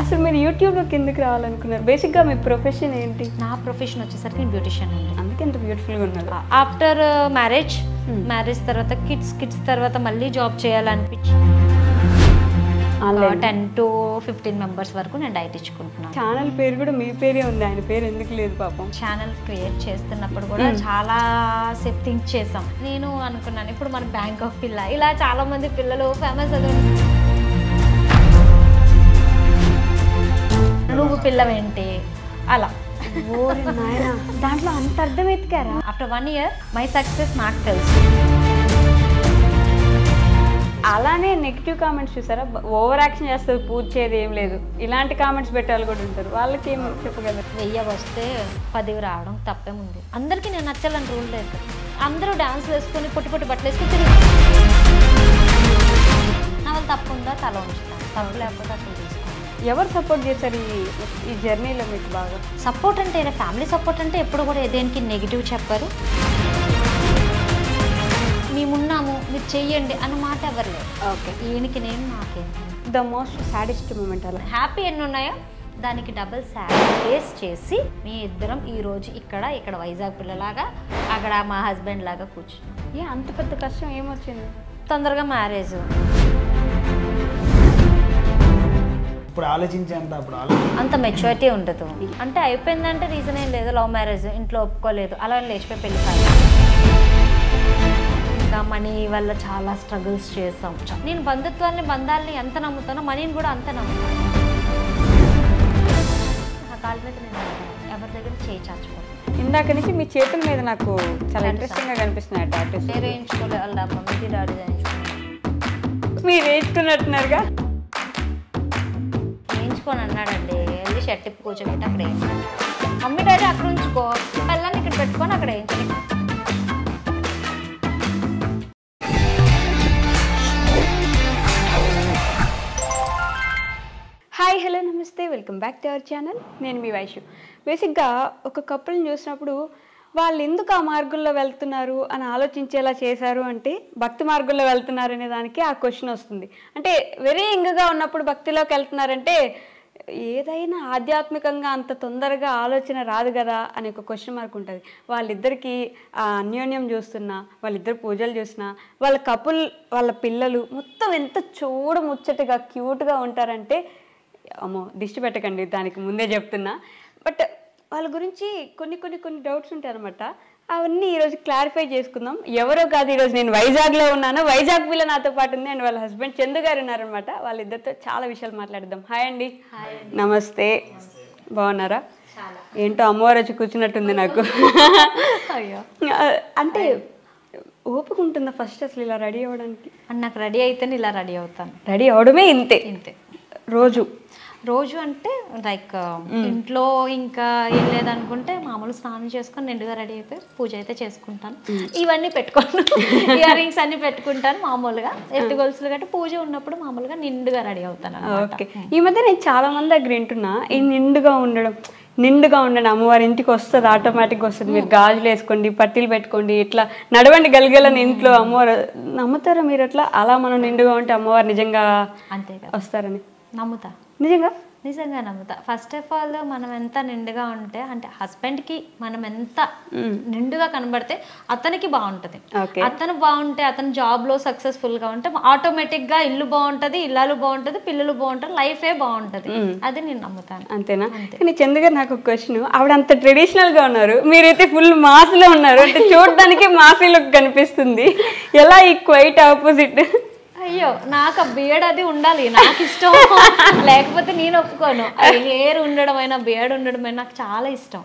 అసలు మీరు యూట్యూబ్లోకి ఎందుకు రావాలనుకున్నారు? బేసిక్గా మీ ప్రొఫెషన్ ఏంటి? నా ప్రొఫెషన్ వచ్చేసరికి నేను బ్యూటిషియన్ అండి. అందుకే ఎంత బ్యూటిఫుల్గా ఉన్నారు. ఆఫ్టర్ మ్యారేజ్ తర్వాత కిడ్స్ తర్వాత మళ్ళీ జాబ్ చేయాలనిపించి 10 to 15 మెంబర్స్ వరకు నేను డైట్ ఇచ్చుకుంటున్నాను. ఛానల్ పేరు కూడా మీ పేరే ఉంది, ఆయన పేరు ఎందుకు లేదు పాపం? ఛానల్ క్రియేట్ చేస్తున్నప్పుడు కూడా చాలా సేపు థింక్ చేసాం. నేను అనుకున్నాను ఇప్పుడు మన బ్యాంక్ ఆఫ్ పిల్ల ఇలా చాలా మంది పిల్లలు ఫేమస్ అది నువ్వు పిల్లవేంటి అలా దాంట్లో అంత అర్థం ఎత్తుకారా? ఆఫ్టర్ 1 year మై సక్సెస్ నాకు తెలుసు. అలానే నెగిటివ్ కామెంట్స్ చూసారా? ఓవర్ యాక్షన్ చేస్తారు, పూజ చేయదు ఏం లేదు, ఇలాంటి కామెంట్స్ పెట్టే వాళ్ళు కూడా ఉంటారు. వాళ్ళకి ఏం చెప్పగలరు? 1000 వస్తే 10 రావడం తప్పేముంది. అందరికీ నేను నచ్చాలని రూల్ లేదు. అందరూ డాన్స్ వేసుకొని పొట్టి బట్టలు వేసుకొని తిరిగి నా వాళ్ళు తప్పు ఉందా తల ఉంచుతాను, తప్పు లేకపోతే అసలు తీసుకోండి. ఎవరు సపోర్ట్ చేశారు ఈ జర్నీలో మీకు బాగా? సపోర్ట్ అంటే ఫ్యామిలీ సపోర్ట్ అంటే ఎప్పుడు కూడా దేనికి నెగిటివ్ చెప్పరు. మేమున్నాము మీరు చెయ్యండి అన్న మాట ఎవరు లేదు. ఓకే, ఈయనకి నేను నాకేం ద మోస్ట్ సాడెస్ట్ మూమెంట్ అలా హ్యాపీ ఎన్ని ఉన్నాయో దానికి డబుల్ సాడ్ ఫేస్ చేసి మీ ఇద్దరం ఈరోజు ఇక్కడ వైజాగ్ పిల్లలాగా అక్కడ మా హస్బెండ్ లాగా కూర్చున్నాం. అంత పెద్ద కష్టం ఏమొచ్చింది? తొందరగా మ్యారేజ్. ఇప్పుడు ఆలోచించేంత అంత మెచ్యూరిటీ ఉండదు. అంటే అయిపోయిందంటే రీజన్ ఏం లేదు, లవ్ మ్యారేజ్ ఇంట్లో ఒప్పుకోలేదు, అలా లేచిపోయి పెళ్లి కాదు. ఇంకా మనీ వల్ల చాలా స్ట్రగుల్స్ చేసాం. నేను బంధాలని ఎంత నమ్ముతానో మనీని కూడా అంత నమ్ముతాను. నా కాళ్ళ మీద నేను ఎవరి దగ్గర చేయి చాచుకోను. ఇందాక నుంచి మీ చేతుల మీద నాకు చాలా ఇంట్రెస్టింగ్గా కనిపిస్తున్నాయి టాటూస్. వేరే వేయించుకోలేదు, వాళ్ళ మమ్మీది డాడీ వేయించుకున్నాను. మీరు వేయించుకున్నట్టున్నారుగా? వేయించుకొని అన్నాడండి, వెళ్ళి షర్ట్ ఇప్పి కూర్చోబెట్టి అక్కడ వేయించాను. మమ్మీ డాడీ అక్కడ ఉంచుకో, పిల్లల్ని ఇక్కడ పెట్టుకొని అక్కడ వేయించాను. హాయ్, హలో, నమస్తే, welcome back to our channel. నేను మీ వైషు. బేసిక్గా ఒక కపుల్ని చూసినప్పుడు వాళ్ళు ఎందుకు ఆ మార్గంలో వెళ్తున్నారు అని ఆలోచించేలా చేశారు అంటే భక్తి మార్గంలో వెళ్తున్నారు అనే దానికి ఆ క్వశ్చన్ వస్తుంది. అంటే వెరీ యంగ్గా ఉన్నప్పుడు భక్తిలోకి వెళ్తున్నారంటే ఏదైనా ఆధ్యాత్మికంగా అంత తొందరగా ఆలోచన రాదు కదా అనే ఒక క్వశ్చన్ మార్క్ ఉంటుంది. వాళ్ళిద్దరికీ ఆ అన్యోన్యం చూస్తున్నా, వాళ్ళిద్దరు పూజలు చూసినా, వాళ్ళ కపుల్, వాళ్ళ పిల్లలు మొత్తం ఎంత చూడముచ్చటగా క్యూట్గా ఉంటారంటే అమ్మో దిష్టి పెట్టకండి, దానికి ముందే చెప్తున్నా. బట్ వాళ్ళ గురించి కొన్ని డౌట్స్ ఉంటాయి అనమాట. అవన్నీ ఈరోజు క్లారిఫై చేసుకుందాం. ఎవరో కాదు, ఈరోజు నేను వైజాగ్లో ఉన్నాను, వైజాగ్ పిల్ల నాతో పాటు ఉంది, అండ్ వాళ్ళ హస్బెండ్ చందు గారు ఉన్నారనమాట. వాళ్ళిద్దరితో చాలా విషయాలు మాట్లాడదాం. హాయ్ అండి. నమస్తే, బాగున్నారా? ఏంటో అమ్మవారు వచ్చి కూర్చున్నట్టుంది నాకు. అంటే ఓపిక ఉంటుందా ఫస్ట్ అసలు ఇలా రెడీ అవ్వడానికి? నాకు రెడీ అయితేనే ఇలా రెడీ అవుతాను. రెడీ అవడమే ఇంతే రోజు అంటే లైక్ ఇంట్లో ఇంకా ఏం లేదనుకుంటే మామూలు స్నానం చేసుకొని నిండుగా రెడీ అయిపోయి పూజ అయితే చేసుకుంటాను. ఇవన్నీ పెట్టుకోను, ఇయర్ రింగ్స్ అన్ని పెట్టుకుంటాను మామూలుగా, ఎత్తు గొలుసులు గట్టి పూజ ఉన్నప్పుడు మామూలుగా నిండుగా రెడీ అవుతాను. ఓకే, ఈ మధ్య నేను చాలా మంది దగ్గర వింటున్నా ఈ నిండుగా ఉండండి, అమ్మవారి ఇంటికి వస్తుంది, ఆటోమేటిక్గా వస్తుంది, మీరు గాజులు వేసుకోండి, పట్టీలు పెట్టుకోండి, ఇట్లా నడవండి గలగలని ఇంట్లో అమ్మవారు. నమ్ముతారా మీరు అట్లా? అలా మనం నిండుగా ఉంటే అమ్మవారు నిజంగా అంతే వస్తారని నమ్ముతా. నిజంగా నమ్ముతా. ఫస్ట్ ఆఫ్ ఆల్ మనం ఎంత నిండుగా ఉంటే అంటే హస్బెండ్కి మనం ఎంత నిండుగా కనబడితే అతనికి బాగుంటుంది. అతను బాగుంటే, అతను జాబ్లో సక్సెస్ఫుల్గా ఉంటే ఆటోమేటిక్గా ఇల్లు బాగుంటుంది, ఇల్లాలు బాగుంటుంది, పిల్లలు బాగుంటారు, లైఫే బాగుంటుంది. అది నేను నమ్ముతాను. అంతేనా? కానీ చందు గారు నాకు ఒక క్వశ్చన్, ఆవిడ అంత ట్రెడిషనల్గా ఉన్నారు, మీరైతే ఫుల్ మాస్లో ఉన్నారు. అంటే చూడడానికి మాసీలోకి కనిపిస్తుంది. ఎలా ఈ క్వైట్ ఆపోజిట్? అయ్యో, నాకు ఆ బియర్డ్ అది ఉండాలి, నాకు ఇష్టం. లేకపోతే నేను ఒప్పుకోను. హెయిర్ ఉండడం అయినా బియర్డ్ ఉండడం అయినా నాకు చాలా ఇష్టం.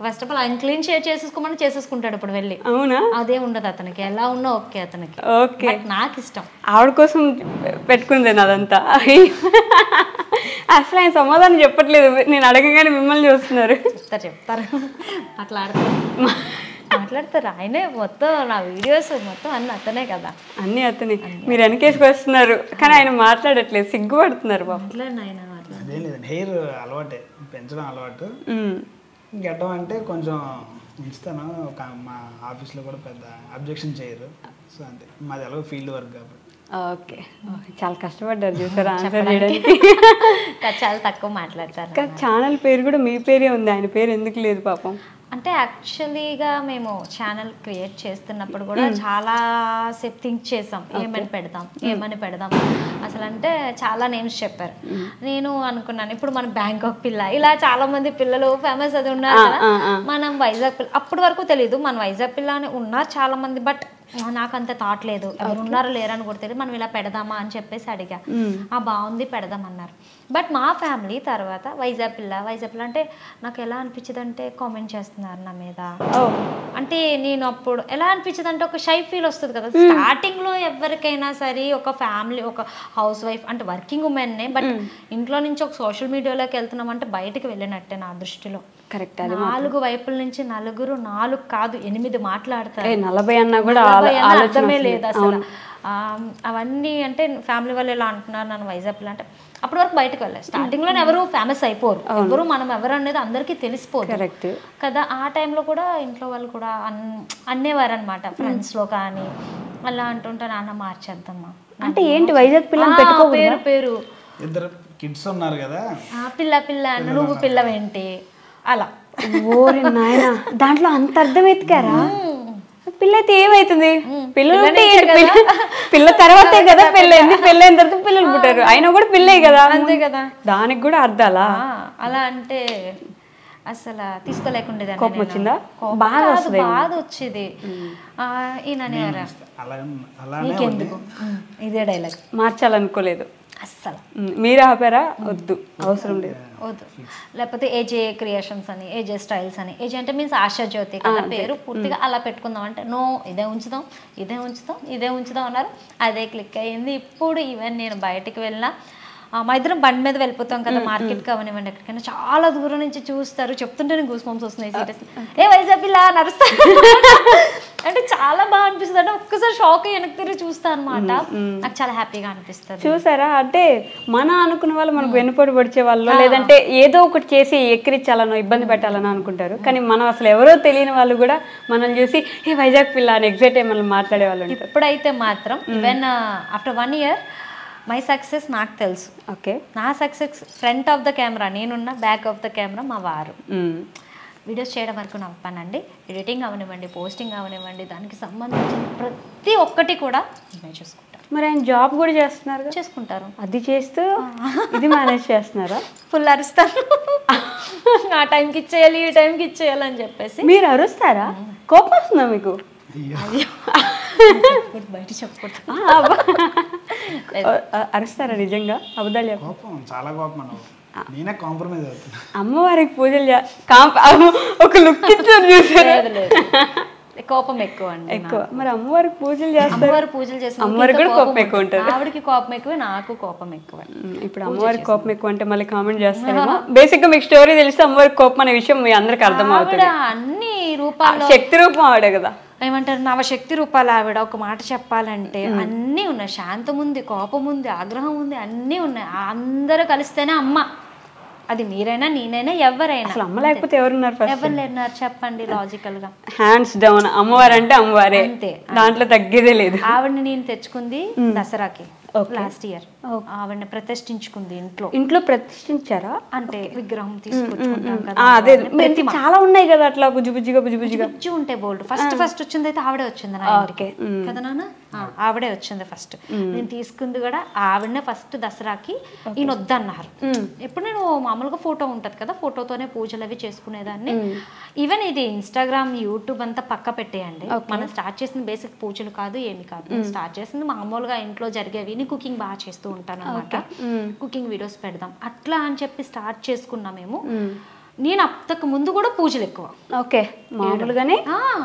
ఫస్ట్ ఆఫ్ ఆల్ ఆయన క్లీన్ షేర్ చేసేసుకోమని చేసేసుకుంటాడు ఇప్పుడు వెళ్ళి. అవునా? అదే ఉండదు అతనికి, ఎలా ఉన్నా ఓకే అతనికి. ఓకే, నాకు ఇష్టం. ఆవిడ కోసం పెట్టుకుంది అదంతా. అసలు ఆయన సమాధానం చెప్పట్లేదు, నేను అడగగానే మిమ్మల్ని చూస్తున్నారు. చెప్తారు మాట్లాడతారు ఆయనే. మొత్తం నా వీడియోస్ మొత్తం అన్ని అతనే కదా. అన్ని అతనే. మీరు వెనకేసుకు వస్తున్నారు కానీ ఆయన మాట్లాడట్లేదు, సిగ్గుపడుతున్నారు బాబు. అదేం లేదండి, హెయిర్ అలవాటే, పెంచడం అలవాటు. గెట్టం అంటే కొంచెం ఉంచుతాను. మా ఆఫీస్లో కూడా పెద్ద అబ్జెక్షన్ చేయరు. సో అంతే, మాది ఎలాగో ఫీల్డ్ వర్క్ కాబట్టి. ఓకే, చాలా కష్టపడ్డారు చూసారా ఆన్సర్ చేయడానికి. చాలా తక్కువ మాట్లాడతారు. ఛానల్ పేరు కూడా మీ పేరే ఉంది, ఆయన పేరు ఎందుకు లేదు పాపం? అంటే యాక్చువల్లీగా మేము ఛానల్ క్రియేట్ చేస్తున్నప్పుడు కూడా చాలా సేపు థింక్ చేసాం, ఏమని పెడదాం అసలు. అంటే చాలా నేమ్స్ చెప్పారు. నేను అనుకున్నాను ఇప్పుడు మన బ్యాంకాక్ పిల్ల, ఇలా చాలా మంది పిల్లలు ఫేమస్ అది ఉన్నారు కదా, మనం వైజాగ్ పిల్ల. అప్పటి వరకు తెలీదు మన వైజాగ్ పిల్ల అని ఉన్నారు చాలా మంది, బట్ నాకు అంత థాట్ లేదు, ఎవరు ఉన్నారో లేరని కూడా తెలియదు. మనం ఇలా పెడదామా అని చెప్పేసి అడిగా, బాగుంది పెడదామన్నారు. బట్ మా ఫ్యామిలీ తర్వాత వైజాగ్ పిల్ల అంటే నాకు ఎలా అనిపించింది అంటే కామెంట్ చేస్తున్నారు నా మీద. అంటే నేను అప్పుడు ఎలా అనిపించింది అంటే ఒక షై ఫీల్ వస్తుంది కదా స్టార్టింగ్ లో ఎవరికైనా సరే. ఒక ఫ్యామిలీ, ఒక హౌస్ వైఫ్ అంటే వర్కింగ్ ఉమెన్నే, బట్ ఇంట్లో నుంచి ఒక సోషల్ మీడియాలోకి వెళ్తున్నాం అంటే బయటకు వెళ్ళినట్టే నా దృష్టిలో. కరెక్ట్. 4 వైపుల నుంచి నలుగురు, 4 కాదు 8 మాట్లాడతారు. 40 అన్నా కూడా అర్థమే లేదు అసలు. అవన్నీ అంటే ఫ్యామిలీ వాళ్ళు ఎలా అంటున్నారు నన్ను వైజాగ్ పిల్ల అంటే. అప్పటి వరకు బయటకు వెళ్ళారు. స్టార్టింగ్ లో ఎవరు ఫేమస్ అయిపోరు, ఎవరు మనం ఎవరు అనేది అందరికీ తెలిసిపోదు కదా. ఆ టైంలో కూడా ఇంట్లో వాళ్ళు కూడా అనేవారు అనమాట, ఫ్రెండ్స్ లో కానీ అలా అంటుంటే నాన్న మార్చేద్దామా అంటే ఏంటి వైజాగ్ పిల్ల పేరు ఇద్దరు కిడ్స్ ఉన్నారు కదా, పిల్ల నువ్వు పిల్లవేంటి అలా. ఓరి నాయనా, దాంట్లో అంత అర్థం ఎత్తుకారా? పిల్ల అయితే ఏమైతుంది, పిల్ల తర్వాతే కదా పెళ్ళైంది, పెళ్ళైన తర్వాత పిల్లలు పుట్టారు, అయినా కూడా పిల్లే కదా, అంతే కదా. దానికి కూడా అర్థాలా? అలా అంటే అసలు తీసుకోలేకుండేదాన్ని. కోపం వచ్చిందా? బాధ వచ్చేది. ఈయన నీకెందుకు ఇదే డైలాగ్ మార్చాలనుకోలేదు అస్సలు. మీరు ఆపారా? వద్దు, అవసరం లేదు, వద్దు. లేకపోతే ఏజే క్రియేషన్స్ అని, ఏజే స్టైల్స్ అని, ఏజే అంటే మీన్స్ ఆశాజ్యోతి కదా పేరు పూర్తిగా, అలా పెట్టుకుందాం అంటే నో ఇదే ఉంచుదాం అన్నారు. అదే క్లిక్ అయ్యింది. ఇప్పుడు ఈవెన్ నేను బయటికి వెళ్ళినా మా ఇద్దరం బండి మీద వెళ్ళిపోతాం కదా మార్కెట్కి అవనివ్వండి ఎక్కడికైనా, చాలా దూరం నుంచి చూస్తారు, చెప్తుంటే గూస్ బంప్స్ వస్తున్నాయి. సీరియస్లీ ఏ వైజాగ్ పిల్ల నడుస్తారు అంటే చాలా బాగా అనిపిస్తుంది. అంటే ఒక్కసారి షాక్ వెనక్కి తిరిగి చూస్తాను అనమాట, నాకు చాలా హ్యాపీగా అనిపిస్తుంది. చూసారా, అంటే మన అనుకున్న వాళ్ళు మనకు వెనుపడి పడిచే వాళ్ళు, లేదంటే ఏదో ఒకటి చేసి ఎక్కిరించాలనో ఇబ్బంది పెట్టాలని అనుకుంటారు, కానీ మనం అసలు ఎవరో తెలియని వాళ్ళు కూడా మనల్ని చూసి ఏ వైజాగ్ పిల్ల అని ఎగ్జైట్ అయ్యి మనల్ని మాట్లాడే వాళ్ళు. ఇప్పుడైతే మాత్రం even after 1 year my success నాకు తెలుసు. ఓకే, నా success front of the camera నేనున్న, బ్యాక్ ఆఫ్ ద కెమెరా మా వారు. వీడియోస్ చేయడం వరకు నా పనండి, ఎడిటింగ్ అవనివ్వండి, పోస్టింగ్ అవనివ్వండి, దానికి సంబంధించిన ప్రతి ఒక్కటి కూడా నేను చూసుకుంటాను. మరి ఆయన జాబ్ కూడా చేస్తున్నారు, చేసుకుంటారు. అది చేస్తూ ఇది మేనేజ్ చేస్తున్నారా? ఫుల్ అరుస్తాను, ఆ టైంకి ఇచ్చేయాలి ఈ టైంకి ఇచ్చేయాలి అని చెప్పేసి. మీరు అరుస్తారా? కోపం వస్తుందా మీకు? బయట చెప్పకూడదు. అరుస్తారా నిజంగా? అబద్ధాలు కోపం, చాలా కోపం. నేనే కాంప్రమైజ్ అవుతున్నా. అమ్మవారికి పూజలు ఒక లుక్ ఇచ్చారు చూసారా? కోపం ఎక్కువ అండి, ఎక్కువ. మరి అమ్మవారికి పూజలు చేస్తారు, అమ్మవారు పూజలు చేస్తారు, అమ్మవారికి కూడా కోపం ఎక్కువ ఉంటుంది. ఆవిడకి కోపం ఎక్కువ, నాకు కోపం ఎక్కువ. ఇప్పుడు అమ్మవారికి కోపం ఎక్కువ అంటే మళ్ళీ కామెంట్ చేస్తారేమో. బేసిక్ గా మీకు స్టోరీ తెలిస్తే అమ్మవారికి కోపం అనే విషయం మీ అందరికి అర్థం అవుతుంది. అన్ని రూపాల్లో శక్తి రూపం ఆవిడే కదా, ఏమంటారు నవశక్తి రూపాలు ఆవిడ. ఒక మాట చెప్పాలంటే అన్నీ ఉన్నాయి, శాంతం ఉంది, కోపం ఉంది, ఆగ్రహం ఉంది, అన్నీ ఉన్నాయి. అందరూ కలిస్తేనే అమ్మ. అది మీరైనా నేనైనా ఎవరైనా. అసలు అమ్మ లేకపోతే ఎవరున్నారు? ఎవరు లేరున్నారు చెప్పండి లాజికల్ గా. హ్యాండ్స్ డౌన్, అమ్మవారు అంటే అమ్మవారే, అంతే, దాంట్లో తగ్గేదే లేదు. ఆవిడని నేను తెచ్చుకుంది దసరాకి లాస్ట్ ఇయర్. ఆవిడని ప్రతిష్ఠించుకుంది ఇంట్లో ప్రతిష్ఠించారా? అంటే విగ్రహం తీసుకొచ్చుకుంటాం కదా, అదే చాలా ఉన్నాయి కదా అట్లా బుజ్జిగా ఉంటాయి బోల్డ్. ఫస్ట్ వచ్చింది అయితే ఆవిడే వచ్చింది నా ఇంటికి కదా నాన్న, ఆవిడే వచ్చింది ఫస్ట్. నేను తీసుకుంది కూడా ఆవిడనే ఫస్ట్ దసరాకి. ఈయన వద్దన్నారు. ఎప్పుడు నేను మామూలుగా ఫోటో ఉంటది కదా, ఫోటోతోనే పూజలు అవి చేసుకునేదాన్ని. ఈవెన్ ఇది ఇన్స్టాగ్రామ్ యూట్యూబ్ అంతా పక్క పెట్టేయండి, మనం స్టార్ట్ చేసింది బేసిక్ పూజలు కాదు ఏమి కాదు. స్టార్ట్ చేసింది మామూలుగా ఇంట్లో జరిగేవి. కుకింగ్ బాగా చేస్తూ ఉంటాను అనమాట, కుకింగ్ వీడియోస్ పెడదాం అట్లా అని చెప్పి స్టార్ట్ చేసుకున్నా మేము. నేను అంతకు ముందు కూడా పూజలు ఎక్కువ. ఓకే, మామూలుగానే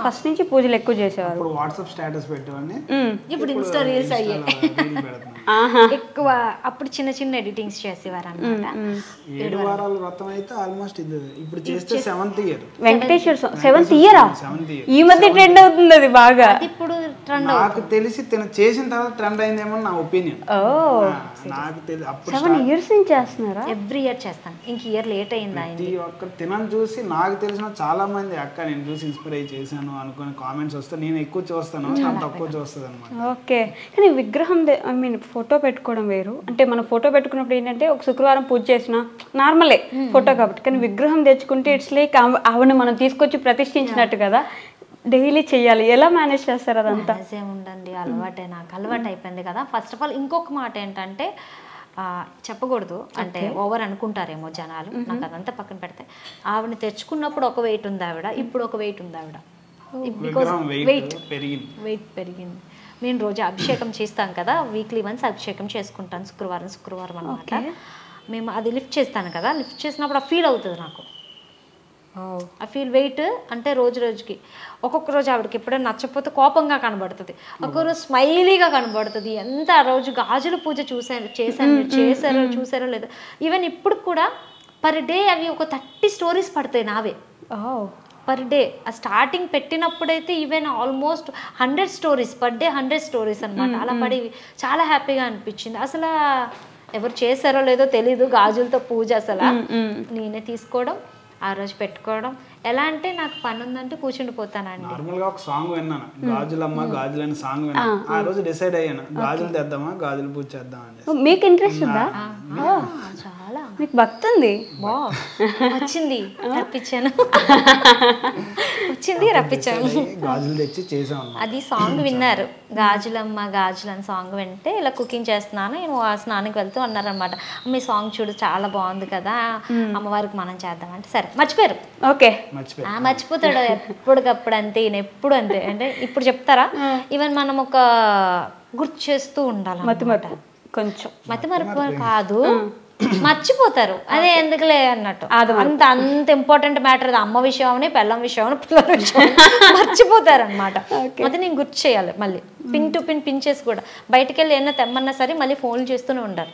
ఫస్ట్ నుంచి పూజలు ఎక్కువ చేసేవారు. వాట్సాప్ స్టేటస్ పెట్టేవాడిని, ఇప్పుడు ఇన్స్టా రీల్స్ అయ్యాయి. ఎక్కువ అప్పుడు చిన్న చిన్న ఎడిటింగ్స్ చేసేవారు అనమాట. 7 వారాల వ్రతం అయితే ఆల్మోస్ట్ ఇది ఇప్పుడు చేస్తే 7th year. Venkateswara 7th year ఈ మధ్య ట్రెండ్ అవుతుంది అది బాగా. ఇప్పుడు ట్రెండ్ నాకు తెలిసి చేసిన తర్వాత ట్రెండ్ అయిందేమో నా ఒపీనియన్. నాకు తెలిసి అప్పుడు 7 years నుంచి చేస్తున్నారా? ఎవ్రీ ఇయర్ చేస్తాను. ఇంక ఇయర్ లేట్ అయిందా? ప్రతి ఒక్క తినని చూసి నాకు తెలిసిన చాలా మంది అక్క నేను చూసి ఇన్స్పైర్ అయ్యి చేశాను అనుకుని కామెంట్స్ వస్తే నేను ఎక్కువ చూస్తాను, తను తక్కువ చూస్తుంది అనమాట. ఓకే, కానీ విగ్రహం ఐ మీన్ ఫోటో పెట్టుకోవడం వేరు. అంటే మనం ఫోటో పెట్టుకున్నప్పుడు ఏంటంటే ఒక శుక్రవారం పూజ చేసిన నార్మలే ఫోటో కాబట్టి, కానీ విగ్రహం తెచ్చుకుంటే ఇట్స్ లైక్ ఆవిడ మనం తీసుకొచ్చి ప్రతిష్ఠించినట్టు కదా, డైలీ చెయ్యాలి. ఎలా మేనేజ్ చేస్తారు అదంతా? ఉండండి, అలవాటే, నాకు అలవాటు అయిపోయింది కదా. ఫస్ట్ ఆఫ్ ఆల్ ఇంకొక మాట ఏంటంటే చెప్పకూడదు, అంటే ఓవర్ అనుకుంటారేమో జనాలు, నాకు అదంతా పక్కన పెడితే ఆవిడని తెచ్చుకున్నప్పుడు ఒక వెయిట్ ఉంది ఆవిడ, ఇప్పుడు ఒక వెయిట్ ఉంది ఆవిడ. బికాస్ వెయిట్ పెరిగింది. నేను రోజు అభిషేకం చేస్తాను కదా, వీక్లీ వన్స్ అభిషేకం చేసుకుంటాను, శుక్రవారం అనమాట. మేము అది లిఫ్ట్ చేస్తాను కదా, లిఫ్ట్ చేసినప్పుడు ఆ ఫీల్ అవుతుంది నాకు. ఆ ఫీల్ వెయిట్ అంటే రోజుకి ఒక్కొక్క రోజు ఆవిడకి ఎప్పుడైనా నచ్చకపోతే కోపంగా కనబడుతుంది, ఒక్కొక్కరోజు స్మైలీగా కనబడుతుంది. ఎంత ఆ రోజు గాజుల పూజ చూసారో లేదో. ఈవెన్ ఇప్పుడు కూడా పర్ డే అవి ఒక 30 స్టోరీస్ పడతాయి నావే పర్ డే. ఆ స్టార్టింగ్ పెట్టినప్పుడైతే even almost 100 stories per day, 100 stories అనమాట. అలా పడేవి, చాలా హ్యాపీగా అనిపించింది. అసలు ఎవరు చేశారో లేదో తెలీదు, గాజులతో పూజ అసలు నేనే తీసుకోవడం, ఆ రోజు పెట్టుకోవడం. ఎలా అంటే నాకు పని ఉందంటే కూర్చుండిపోతానండి. నార్మల్ గా ఒక సాంగ్ విన్నాను, గాజులమ్మ గాజులు అని సాంగ్ విన్నాను. ఆ రోజు డిసైడ్ అయ్యాను గాజులు తెద్దామా, గాజులు పూజ చేద్దాం అని. మీకు ఇంట్రెస్ట్ ఉందా? చాలా, మీకు భక్తి ఉంది. వచ్చింది రప్పించాను, గాజులు తెచ్చి చేసాం. అది సాంగ్ విన్నారు, గాజులమ్మ గాజులు అని సాంగ్ వింటే ఇలా కుకింగ్ చేస్తున్నాను, నేను ఆ స్నానానికి వెళ్తూ అన్నారనమాట. మీ సాంగ్ చూడు చాలా బాగుంది కదా, అమ్మవారికి మనం చేద్దాం అంటే సరే మర్చిపోయారు. ఓకే, మర్చిపోతాడు ఎప్పటికప్పుడు, అంతే ఈయన ఎప్పుడు అంతే. అంటే ఇప్పుడు చెప్తారా, ఈవెన్ మనం ఒక గుర్తు చేస్తూ ఉండాలి. కొంచెం మతిమరుపు కాదు, మర్చిపోతారు. అదే ఎందుకులే అన్నట్టు, అంత ఇంపార్టెంట్ మ్యాటర్ అది. అమ్మ విషయం అని, పిల్లం విషయం అని, పిల్లల విషయం మర్చిపోతారు అనమాట. అది నేను గుర్తు చేయాలి మళ్ళీ, పిన్ టు పిన్ చేసి కూడా. బయటకు వెళ్ళి ఏమన్నా తెమ్మన్నా సరే మళ్ళీ ఫోన్లు చేస్తూనే ఉండాలి.